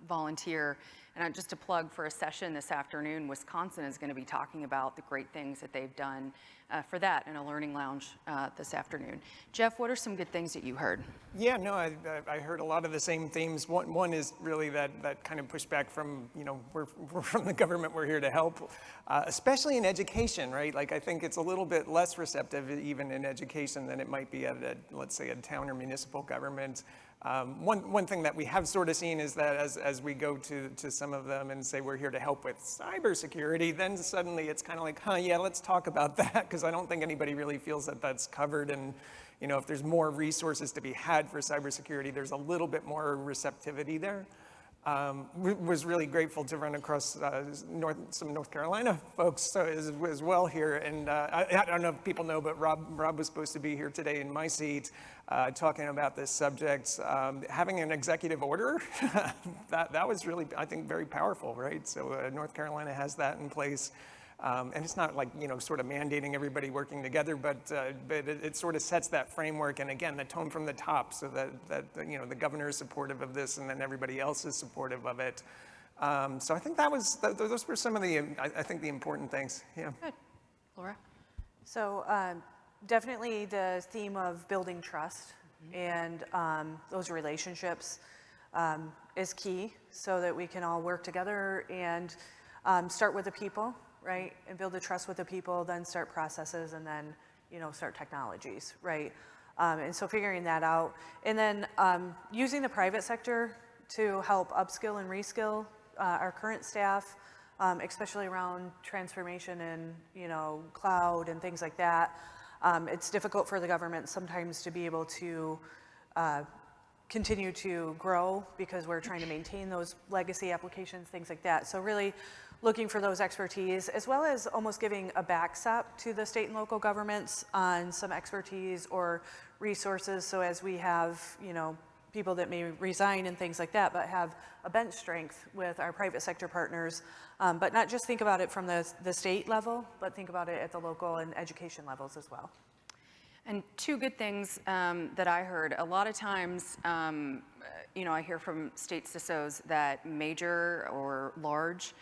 volunteer. And just to plug for a session this afternoon, Wisconsin is going to be talking about the great things that they've done for that in a learning lounge this afternoon. Jeff, what are some good things that you heard? Yeah, no, I heard a lot of the same themes. One is really that kind of pushback from, we're from the government, we're here to help, especially in education, right? Like, I think it's a little bit less receptive even in education than it might be at, let's say, a town or municipal government. One thing that we have sort of seen is that as we go to some of them and say we're here to help with cybersecurity, then suddenly it's kind of like, yeah, let's talk about that, because I don't think anybody really feels that that's covered. And if there's more resources to be had for cybersecurity, there's a little bit more receptivity there. Was really grateful to run across some North Carolina folks as well here. And I don't know if people know, but Rob was supposed to be here today in my seat talking about this subject. Having an executive order, that was really, I think, very powerful, right? So North Carolina has that in place. And it's not like, sort of mandating everybody working together, but it sort of sets that framework. And again, the tone from the top, so that the governor is supportive of this and then everybody else is supportive of it. So I think those were some of the, I think, the important things. Yeah. Good. Laura? So definitely the theme of building trust and those relationships is key, so that we can all work together and start with the people. Right, and build the trust with the people, then start processes, and then, start technologies, right? And so figuring that out. And then using the private sector to help upskill and reskill our current staff, especially around transformation and, cloud and things like that. It's difficult for the government sometimes to be able to continue to grow because we're trying to maintain those legacy applications, things like that. So really looking for those expertise, as well as almost giving a backstop to the state and local governments on some expertise or resources. So as we have, people that may resign and things like that, but have a bench strength with our private sector partners, but not just think about it from the state level, but think about it at the local and education levels as well. And two good things that I heard. A lot of times, I hear from state CISOs that major or large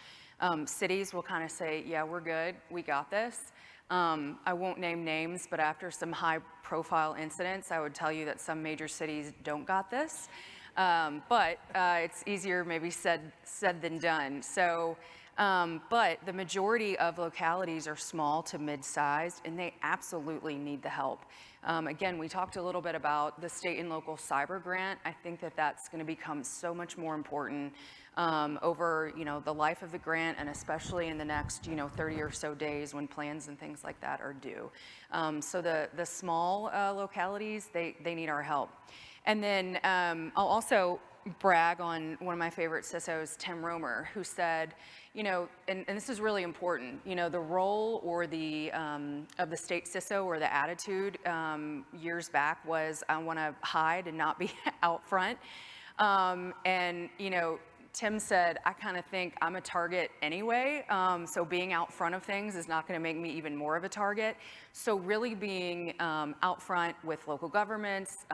cities will kind of say, yeah, we're good, we got this. I won't name names, but after some high-profile incidents, I would tell you that some major cities don't got this. But it's easier maybe said than done. So, but the majority of localities are small to mid-sized, and they absolutely need the help. Again, we talked a little bit about the state and local cyber grant. I think that that's going to become so much more important over, the life of the grant, and especially in the next, 30 or so days when plans and things like that are due. So the small localities, they need our help. And then I'll also brag on one of my favorite CISOs, Tim Romer, who said, and this is really important, the role or the of the state CISO or the attitude years back was I want to hide and not be out front. Tim said, I kind of think I'm a target anyway, so being out front of things is not going to make me even more of a target. So really being out front with local governments,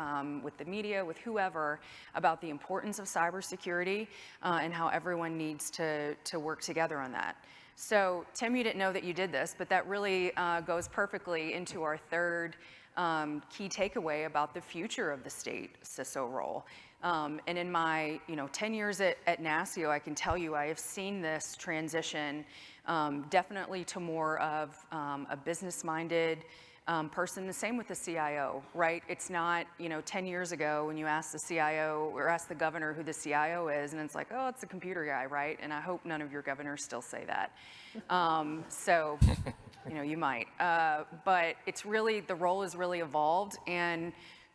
with the media, with whoever, about the importance of cybersecurity and how everyone needs to work together on that. So Tim, you didn't know that you did this, but that really goes perfectly into our third key takeaway about the future of the state CISO role. And in my 10 years at NASCIO, I can tell you I have seen this transition definitely to more of a business-minded person. The same with the CIO, right? It's not 10 years ago when you ask the CIO or ask the governor who the CIO is, and it's like, oh, it's the computer guy, right? And I hope none of your governors still say that. So you might, but it's really, the role has really evolved, and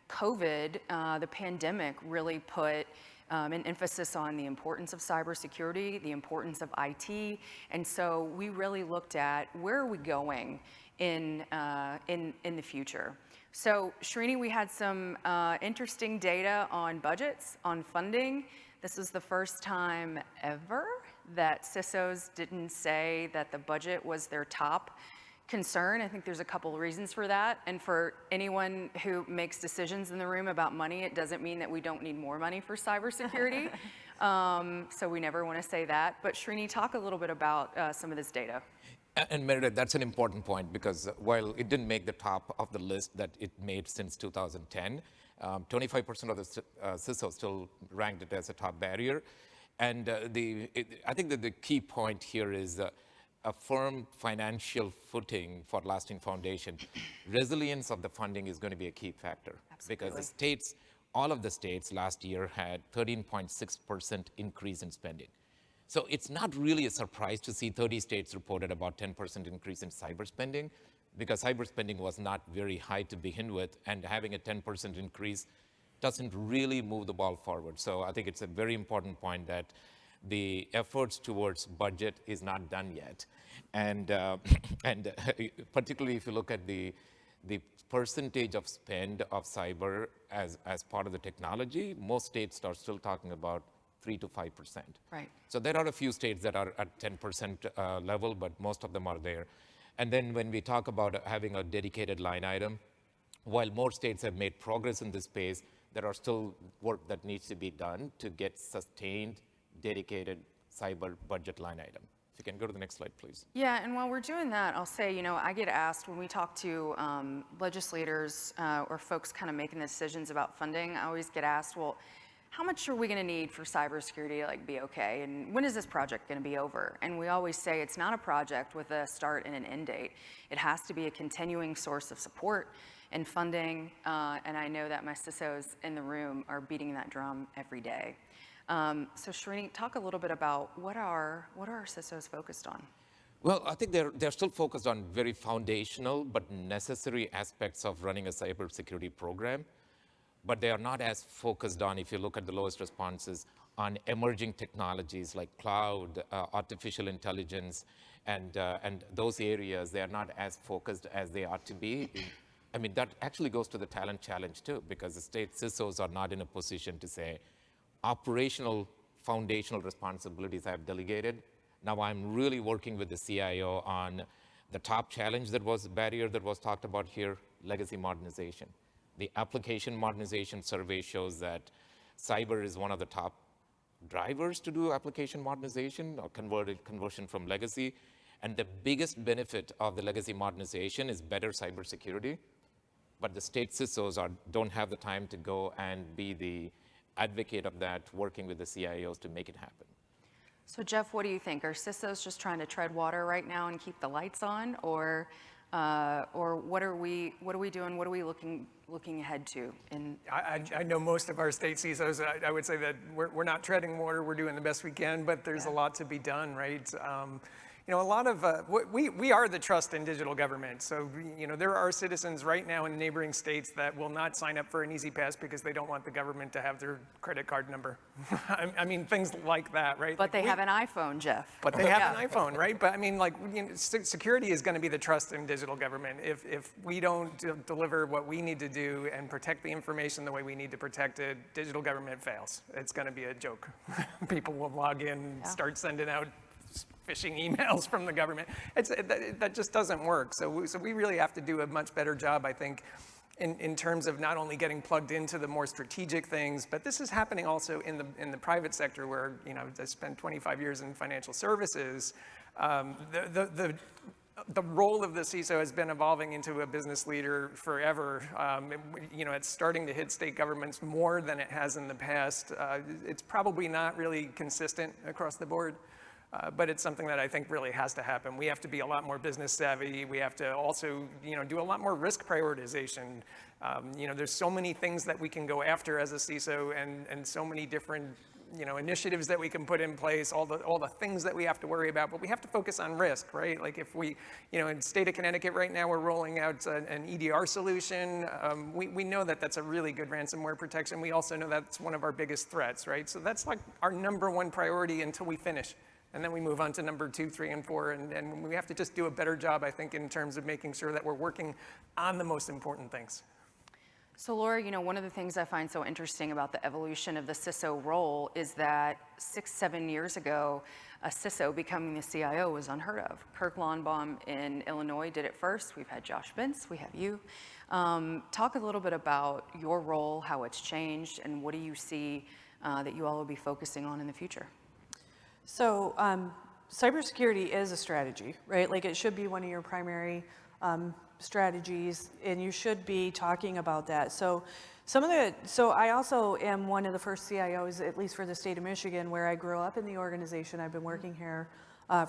COVID, the pandemic, really put an emphasis on the importance of cybersecurity, the importance of IT, and so we really looked at where are we going in the future. So Srini, we had some interesting data on budgets, on funding. This was the first time ever that CISOs didn't say that the budget was their top concern. I think there's a couple of reasons for that. And for anyone who makes decisions in the room about money, it doesn't mean that we don't need more money for cybersecurity. So we never want to say that. But Srini, talk a little bit about some of this data. And Meredith, that's an important point, because while it didn't make the top of the list that it made since 2010, 25% of the CISO still ranked it as a top barrier. And I think that the key point here is a firm financial footing for lasting foundation. Resilience of the funding is going to be a key factor. Absolutely. Because the states, all of the states last year had 13.6% increase in spending. So it's not really a surprise to see 30 states reported about 10% increase in cyber spending, because cyber spending was not very high to begin with, and having a 10% increase doesn't really move the ball forward. So I think it's a very important point that the efforts towards budget is not done yet. And particularly if you look at the percentage of spend of cyber as part of the technology, most states are still talking about 3 to 5%. Right. So there are a few states that are at 10% level, but most of them are there. And then when we talk about having a dedicated line item, while more states have made progress in this space, there are still work that needs to be done to get sustained, dedicated cyber budget line item. If you can go to the next slide, please. Yeah, and while we're doing that, I'll say, I get asked when we talk to legislators or folks kind of making the decisions about funding, I always get asked, well, how much are we going to need for cybersecurity to be okay? And when is this project going to be over? And we always say it's not a project with a start and an end date. It has to be a continuing source of support and funding. And I know that my CISOs in the room are beating that drum every day. So Srini, talk a little bit about what are our CISOs focused on? Well, I think they're still focused on very foundational but necessary aspects of running a cybersecurity program. But they are not as focused on, if you look at the lowest responses, on emerging technologies like cloud, artificial intelligence, and those areas. They are not as focused as they ought to be. I mean, that actually goes to the talent challenge too, because the state CISOs are not in a position to say, operational foundational responsibilities I have delegated. Now I'm really working with the CIO on the top challenge barrier that was talked about here, legacy modernization. The application modernization survey shows that cyber is one of the top drivers to do application modernization or conversion from legacy. And the biggest benefit of the legacy modernization is better cybersecurity. But the state CISOs don't have the time to go and be the advocate of that, working with the CIOs to make it happen. So Jeff, what do you think? Are CISOs just trying to tread water right now and keep the lights on, or what are we doing? What are we looking ahead to? I know most of our state CISOs. I would say that we're not treading water. We're doing the best we can, but there's a lot to be done, right? a lot of, we are the trust in digital government. So, there are citizens right now in neighboring states that will not sign up for an Easy Pass because they don't want the government to have their credit card number. I mean, things like that, right? But they have an iPhone, Jeff. But they have an iPhone, right? But I mean, security is going to be the trust in digital government. If we don't deliver what we need to do and protect the information the way we need to protect it, digital government fails. It's going to be a joke. People will log in, start sending out phishing emails from the government. That just doesn't work. So we really have to do a much better job, I think, in terms of not only getting plugged into the more strategic things, but this is happening also in the private sector where, I spent 25 years in financial services. The role of the CISO has been evolving into a business leader forever. It's starting to hit state governments more than it has in the past. It's probably not really consistent across the board. But it's something that I think really has to happen. We have to be a lot more business savvy. We have to also, do a lot more risk prioritization. There's so many things that we can go after as a CISO and so many different, initiatives that we can put in place, all the things that we have to worry about, but we have to focus on risk, right? Like if we, in the state of Connecticut right now, we're rolling out an EDR solution. We know that that's a really good ransomware protection. We also know that's one of our biggest threats, right? So that's like our number one priority until we finish. And then we move on to number 2, 3, and 4, and we have to just do a better job, I think, in terms of making sure that we're working on the most important things. So Laura, one of the things I find so interesting about the evolution of the CISO role is that 6-7 years ago, a CISO becoming the CIO was unheard of. Kirk Lawnbaum in Illinois did it first. We've had Josh Bintz, we have you. Talk a little bit about your role, how it's changed, and what do you see that you all will be focusing on in the future? So cybersecurity is a strategy, right? Like it should be one of your primary strategies, and you should be talking about that. So I also am one of the first CIOs, at least for the state of Michigan, where I grew up in the organization. I've been working here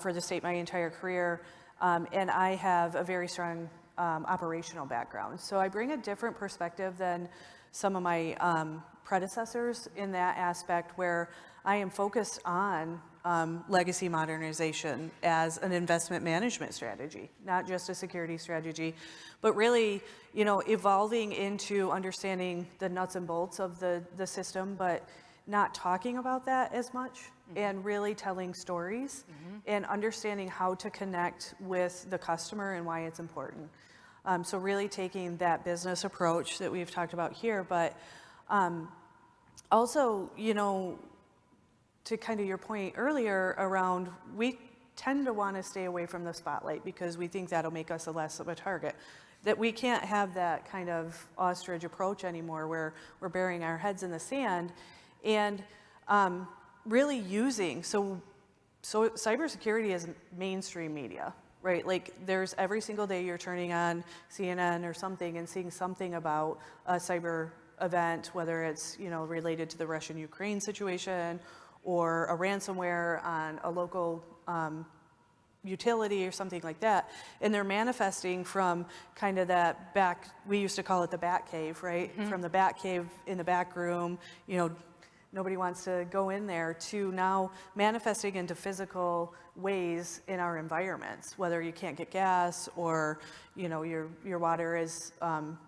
for the state my entire career, and I have a very strong operational background. So I bring a different perspective than some of my predecessors in that aspect, where I am focused on legacy modernization as an investment management strategy, not just a security strategy, but really, evolving into understanding the nuts and bolts of the system, but not talking about that as much, and really telling stories and understanding how to connect with the customer and why it's important. So really taking that business approach that we've talked about here, but also, to kind of your point earlier around, we tend to want to stay away from the spotlight because we think that'll make us less of a target. That we can't have that kind of ostrich approach anymore where we're burying our heads in the sand, and really using, so cybersecurity is mainstream media, right? Like there's every single day you're turning on CNN or something and seeing something about a cyber event, whether it's related to the Russian-Ukraine situation or a ransomware on a local utility or something like that. And they're manifesting from kind of that back, we used to call it the bat cave, right? From the bat cave in the back room, nobody wants to go in there, to now manifesting into physical ways in our environments, whether you can't get gas or your water is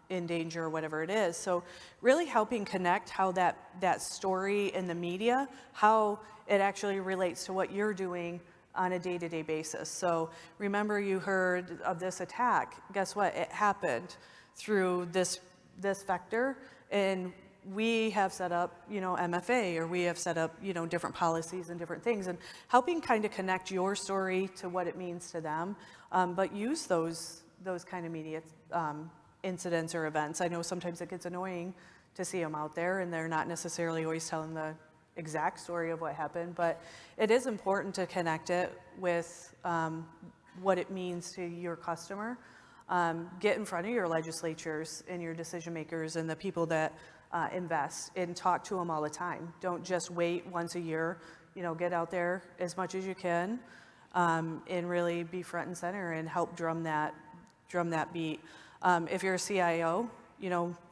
in danger or whatever it is. So really helping connect how that story in the media, how it actually relates to what you're doing on a day-to-day basis. So remember, you heard of this attack. Guess what? It happened through this vector, and we have set up, MFA, or we have set up, different policies and different things, and helping kind of connect your story to what it means to them, but use those kind of media incidents or events. I know sometimes it gets annoying to see them out there, and they're not necessarily always telling the exact story of what happened, but it is important to connect it with what it means to your customer. Get in front of your legislatures and your decision makers and the people that invest, and talk to them all the time. Don't just wait once a year. Get out there as much as you can, and really be front and center and help drum that beat. If you're a CIO,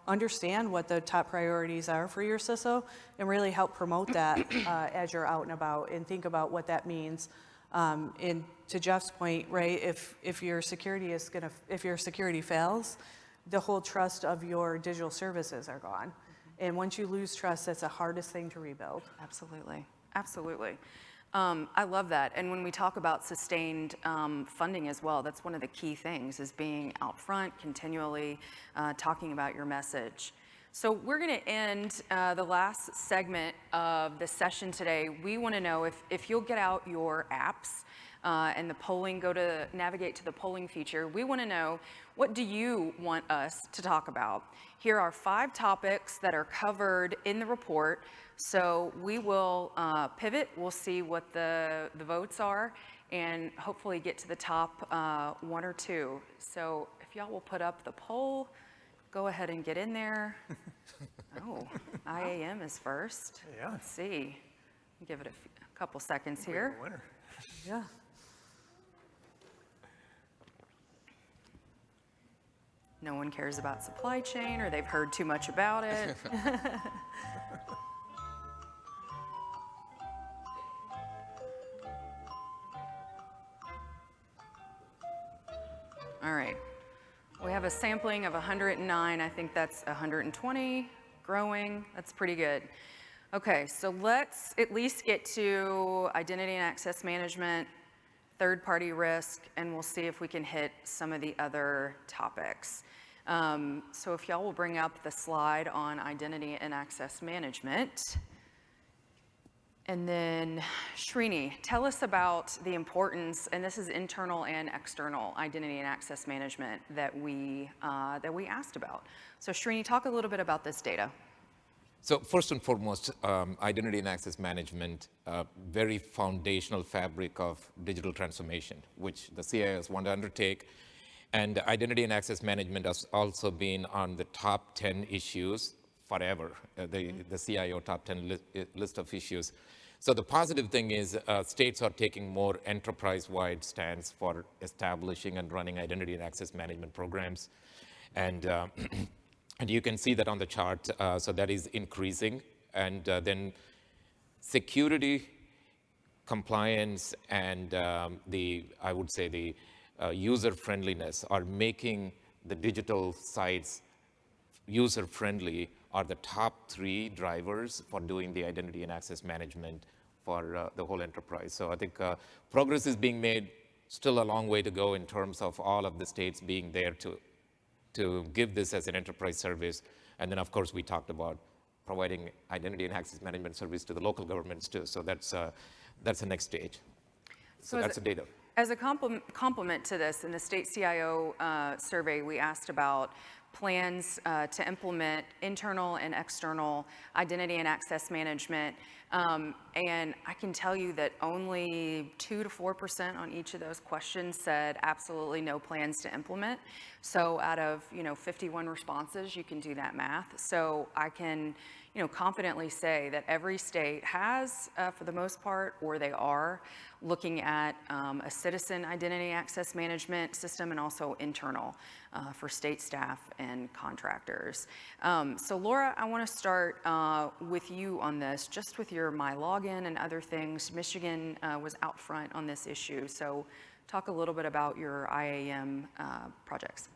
understand what the top priorities are for your CISO and really help promote that as you're out and about, and think about what that means And to Jeff's point, right, if your security if your security fails, the whole trust of your digital services are gone. And once you lose trust, that's the hardest thing to rebuild. Absolutely, absolutely. I love that. And when we talk about sustained funding as well, that's one of the key things is being out front, continually talking about your message. So we're going to end the last segment of the session today. We want to know if you'll get out your apps and the polling, navigate to the polling feature. We want to know, what do you want us to talk about? Here are 5 topics that are covered in the report. So we will pivot, we'll see what the votes are, and hopefully get to the top 1 or 2. So if y'all will put up the poll, go ahead and get in there. Oh, IAM is first. Yeah. Let's see. Give it a couple seconds here. Winner. Yeah. No one cares about supply chain, or they've heard too much about it. All right. We have a sampling of 109. I think that's 120, growing. That's pretty good. Okay, so let's at least get to identity and access management, third-party risk, and we'll see if we can hit some of the other topics. So if y'all will bring up the slide on identity and access management. And then Srini, tell us about the importance, and this is internal and external identity and access management that we asked about. So Srini, talk a little bit about this data. So first and foremost, identity and access management, very foundational fabric of digital transformation, which the CIOs want to undertake. And identity and access management has also been on the top 10 issues forever, the CIO top 10 list of issues. So the positive thing is states are taking more enterprise-wide stance for establishing and running identity and access management programs. And and you can see that on the chart, so that is increasing. And then security, compliance, and I would say the user friendliness are making the digital sites user friendly are the top 3 drivers for doing the identity and access management for the whole enterprise. So I think progress is being made, still a long way to go in terms of all of the states being there to give this as an enterprise service. And then of course we talked about providing identity and access management service to the local governments too. So that's the next stage. So that's the data. As a complement to this, in the state CIO survey, we asked about plans to implement internal and external identity and access management. And I can tell you that only 2 to 4% on each of those questions said absolutely no plans to implement. So out of 51 responses, you can do that math. So I can confidently say that every state has, for the most part, or they are looking at a citizen identity access management system and also internal for state staff and contractors. So Laura, I want to start with you on this, just with your My Login and other things. Michigan was out front on this issue. So talk a little bit about your IAM projects.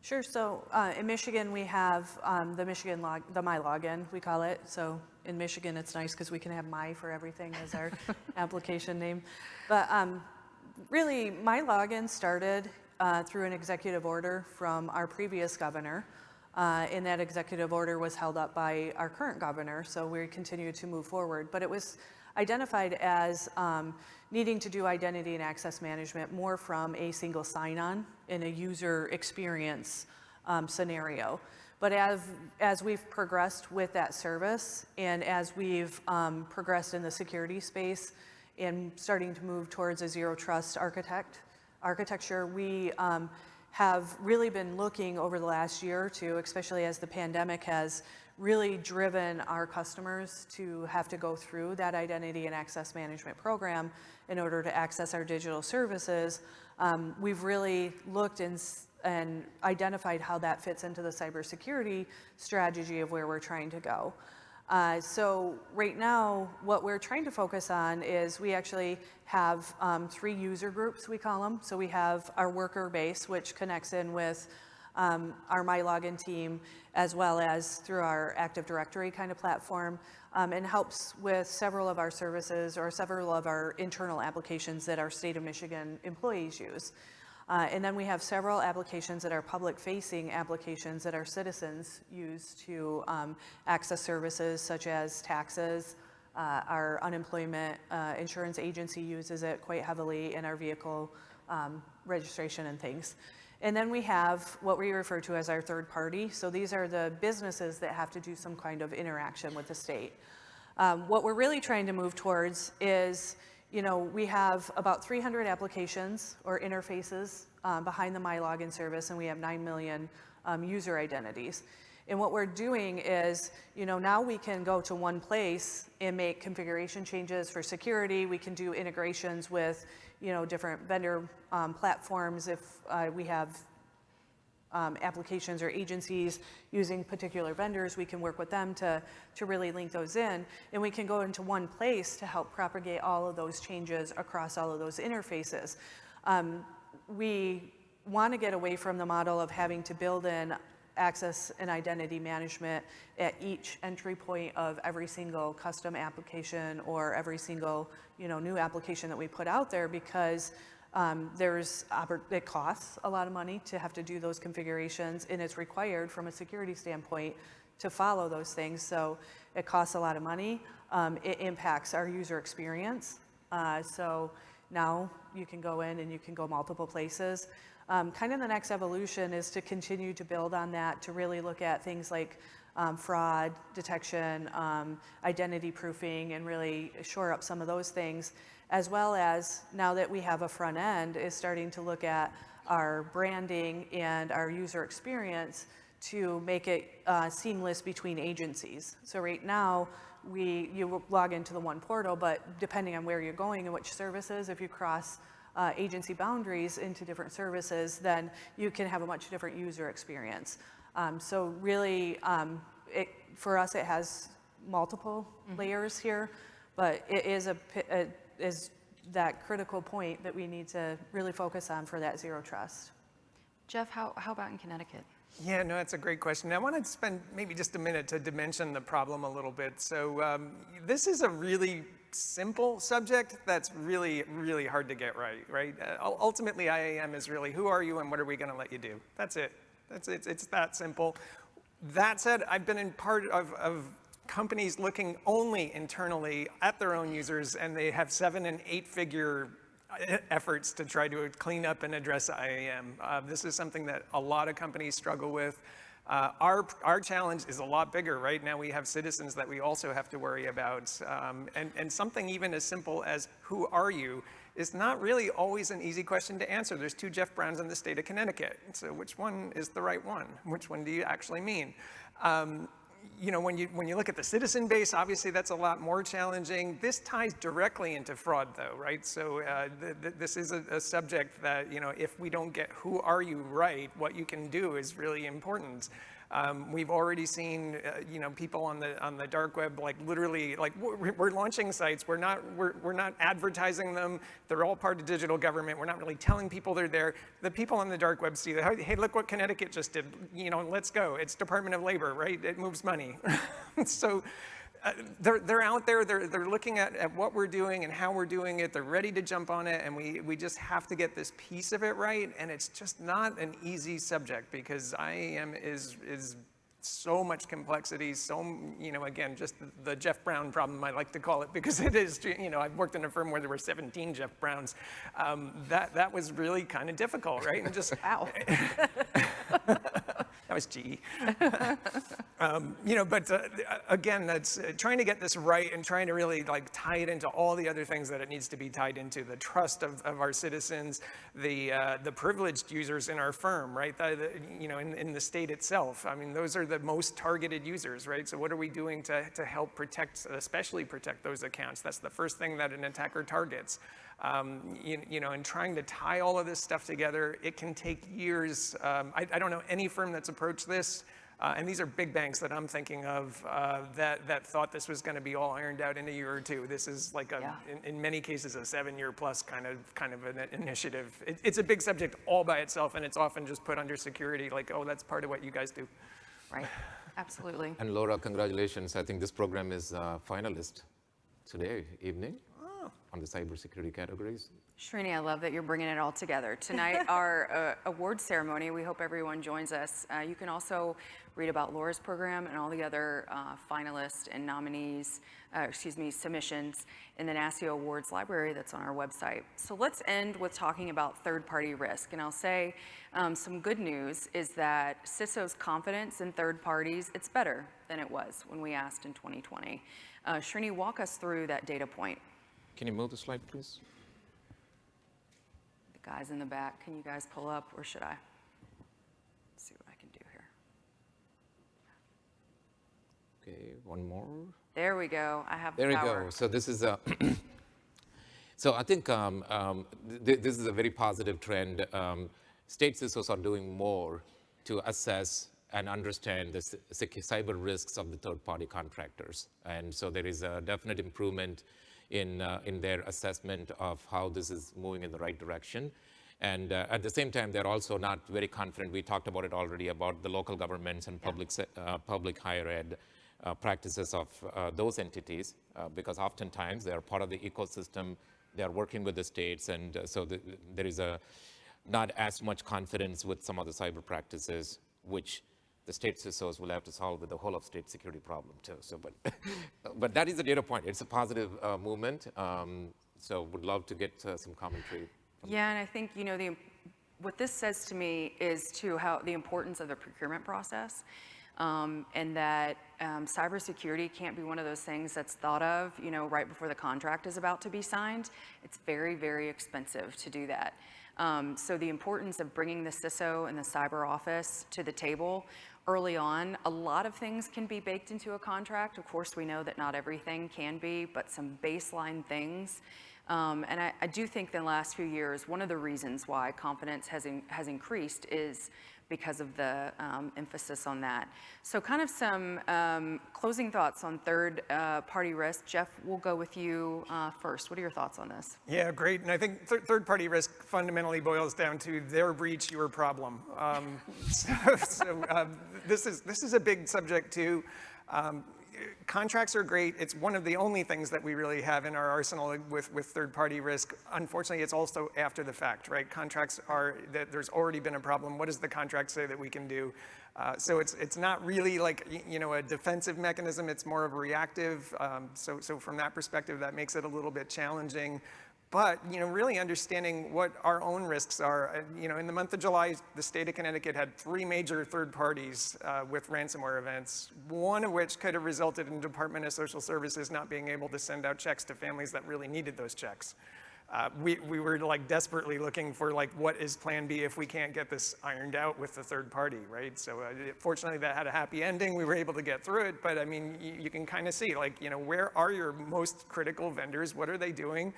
Sure. So in Michigan, we have the My Login, we call it. So in Michigan, it's nice because we can have My for everything as our application name. But really, My Login started through an executive order from our previous governor. And that executive order was held up by our current governor. So we continue to move forward. But it was identified as needing to do identity and access management more from a single sign-on in a user experience scenario. But as we've progressed with that service and as we've progressed in the security space and starting to move towards a zero trust architecture, we have really been looking over the last year or two, especially as the pandemic has really driven our customers to have to go through that identity and access management program in order to access our digital services. We've really looked and identified how that fits into the cybersecurity strategy of where we're trying to go. So right now, what we're trying to focus on is we actually have 3 user groups, we call them. So we have our worker base, which connects in with our MyLogin team, as well as through our Active Directory kind of platform, and helps with several of our services or several of our internal applications that our state of Michigan employees use. And then we have several applications that are public-facing applications that our citizens use to access services such as taxes. Our unemployment insurance agency uses it quite heavily in our vehicle registration and things. And then we have what we refer to as our third party. So these are the businesses that have to do some kind of interaction with the state. What we're really trying to move towards is, we have about 300 applications or interfaces behind the MyLogin service, and we have 9 million user identities. And what we're doing is, now we can go to one place and make configuration changes for security. We can do integrations with, different vendor platforms if we have applications or agencies using particular vendors. We can work with them to really link those in, and we can go into one place to help propagate all of those changes across all of those interfaces. We want to get away from the model of having to build in access and identity management at each entry point of every single custom application or every single new application that we put out there, because it costs a lot of money to have to do those configurations, and it's required from a security standpoint to follow those things. So it costs a lot of money. It impacts our user experience. So now you can go in and you can go multiple places. Kind of the next evolution is to continue to build on that, to really look at things like fraud detection, identity proofing, and really shore up some of those things, as well as, now that we have a front end, is starting to look at our branding and our user experience to make it seamless between agencies. So right now, you log into the one portal, but depending on where you're going and which services, if you cross agency boundaries into different services, then you can have a much different user experience. So really, for us, it has multiple layers here, but it is that critical point that we need to really focus on for that zero trust. Jeff, how about in Connecticut? Yeah, no, that's a great question. I want to spend maybe just a minute to dimension the problem a little bit. So this is a really simple subject that's really, really hard to get right? Ultimately, IAM is really, who are you and what are we going to let you do? That's it. It's that simple. That said, I've been in part of companies looking only internally at their own users, and they have 7- and 8-figure efforts to try to clean up and address IAM. This is something that a lot of companies struggle with. Our challenge is a lot bigger. Right now we have citizens that we also have to worry about. And something even as simple as, who are you, is not really always an easy question to answer. There's 2 Jeff Browns in the state of Connecticut. So which one is the right one? Which one do you actually mean? When you look at the citizen base, obviously that's a lot more challenging. This ties directly into fraud, though, right? So this is a subject that, if we don't get who are you right, what you can do is really important. We've already seen, people on the dark web, literally, we're launching sites. We're not advertising them. They're all part of digital government. We're not really telling people they're there. The people on the dark web see that. Hey, look what Connecticut just did. Let's go. It's Department of Labor, right? It moves money. So they're out there. They're looking at what we're doing and how we're doing it. They're ready to jump on it, and we just have to get this piece of it right. And it's just not an easy subject, because IAM is so much complexity. So again, just the Jeff Brown problem, I like to call it, because it is. I've worked in a firm where there were 17 Jeff Browns. That was really kind of difficult, right? And just Ow. That was GE. But again, that's trying to get this right and trying to really tie it into all the other things that it needs to be tied into: the trust of our citizens, the privileged users in our firm, right? In the state itself. I mean, those are the most targeted users, right? So what are we doing to help protect, especially protect those accounts? That's the first thing that an attacker targets. And trying to tie all of this stuff together, it can take years. I don't know any firm that's approached this And these are big banks that I'm thinking of that thought this was going to be all ironed out in a year or two. This is like in many cases, a 7-year plus kind of an initiative. It's a big subject all by itself, and it's often just put under security, like, oh, that's part of what you guys do. Right, absolutely. And Laura, congratulations. I think this program is finalist today evening on the cybersecurity categories. Srini, I love that you're bringing it all together. Tonight, our award ceremony, we hope everyone joins us. You can also read about Laura's program and all the other finalists and nominees, submissions in the NASCIO Awards library that's on our website. So let's end with talking about third-party risk. And I'll say some good news is that CISO's confidence in third parties, it's better than it was when we asked in 2020. Srini, walk us through that data point. Can you move the slide, please? The guys in the back, can you guys pull up, or should I? Let's see what I can do here. Okay, one more. There we go. I have the There we power. go. So this is a. So I think this is a very positive trend. State CISOs are doing more to assess and understand the cyber risks of the third-party contractors, and so there is a definite improvement in their assessment of how this is moving in the right direction. And at the same time, they're also not very confident. We talked about it already, about the local governments and public higher ed practices of those entities, because oftentimes they are part of the ecosystem. They are working with the states, and so there is not as much confidence with some of the cyber practices, which the state CISOs will have to solve with the whole of state security problem too. So, but that is a data point. It's a positive movement. So would love to get some commentary. Yeah, and I think, what this says to me is how the importance of the procurement process, and that cybersecurity can't be one of those things that's thought of, right before the contract is about to be signed. It's very, very expensive to do that. So the importance of bringing the CISO and the cyber office to the table early on. A lot of things can be baked into a contract. Of course, we know that not everything can be, but some baseline things. And I do think in the last few years, one of the reasons why confidence has increased is because of the emphasis on that. So kind of some closing thoughts on third-party risk. Jeff, we'll go with you first. What are your thoughts on this? Yeah, great. And I think third-party risk fundamentally boils down to their breach, your problem. This is a big subject too. Contracts are great. It's one of the only things that we really have in our arsenal with third-party risk. Unfortunately, it's also after the fact, right? Contracts are, that there's already been a problem. What does the contract say that we can do? So it's not really like, a defensive mechanism. It's more of a reactive. So from that perspective, that makes it a little bit challenging. But, really understanding what our own risks are. In the month of July, the state of Connecticut had 3 major third parties with ransomware events, one of which could have resulted in Department of Social Services not being able to send out checks to families that really needed those checks. We were desperately looking for what is plan B if we can't get this ironed out with the third party, right? So fortunately that had a happy ending. We were able to get through it, but I mean, you can kind of see where are your most critical vendors? What are they doing?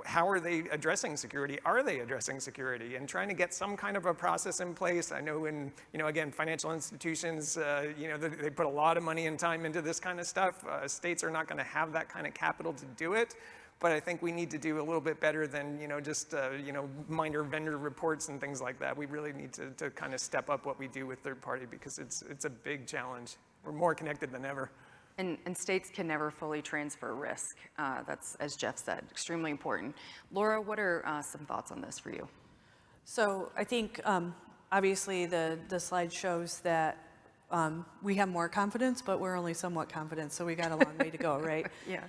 How are they addressing security? Are they addressing security? And trying to get some kind of a process in place. I know in, again, financial institutions, they put a lot of money and time into this kind of stuff. States are not gonna have that kind of capital to do it. But I think we need to do a little bit better than, just, minor vendor reports and things like that. We really need to kind of step up what we do with third party because it's a big challenge. We're more connected than ever. And states can never fully transfer risk. That's, as Jeff said, extremely important. Laura, what are some thoughts on this for you? So I think, obviously, the slide shows that we have more confidence, but we're only somewhat confident, so we got a long way to go, right? Yeah.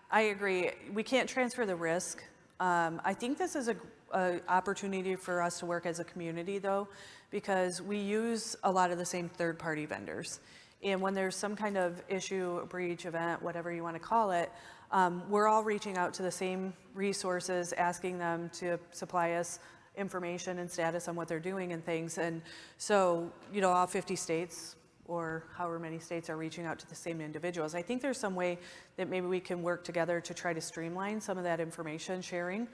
I agree. We can't transfer the risk. I think this is a opportunity for us to work as a community, though, because we use a lot of the same third-party vendors. And when there's some kind of issue, breach, event, whatever you want to call it, we're all reaching out to the same resources, asking them to supply us information and status on what they're doing and things. And so, all 50 states or however many states are reaching out to the same individuals. I think there's some way that maybe we can work together to try to streamline some of that information sharing.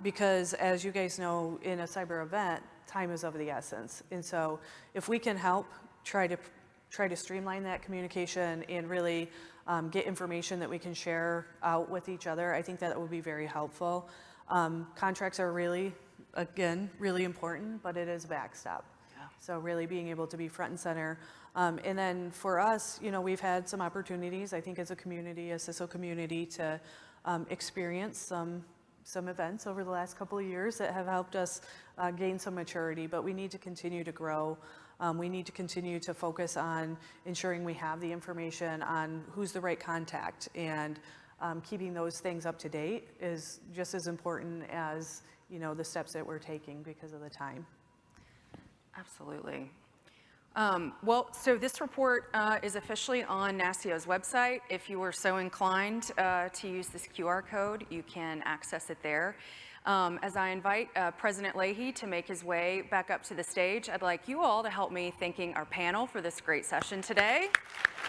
Because as you guys know, in a cyber event, time is of the essence. And so if we can help try to streamline that communication and really get information that we can share out with each other. I think that will be very helpful. Contracts are really, again, really important, but it is a backstop. So really being able to be front and center. And then for us, you know, we've had some opportunities, I think as a community, a CISO community, to experience some events over the last couple of years that have helped us gain some maturity, but we need to continue to grow. We need to continue to focus on ensuring we have the information on who's the right contact, and keeping those things up to date is just as important as, you know, the steps that we're taking because of the time. Absolutely. Well, so this report is officially on NASCIO's website. If you were so inclined to use this QR code, you can access it there. As I invite President Leahy to make his way back up to the stage, I'd like you all to help me thanking our panel for this great session today.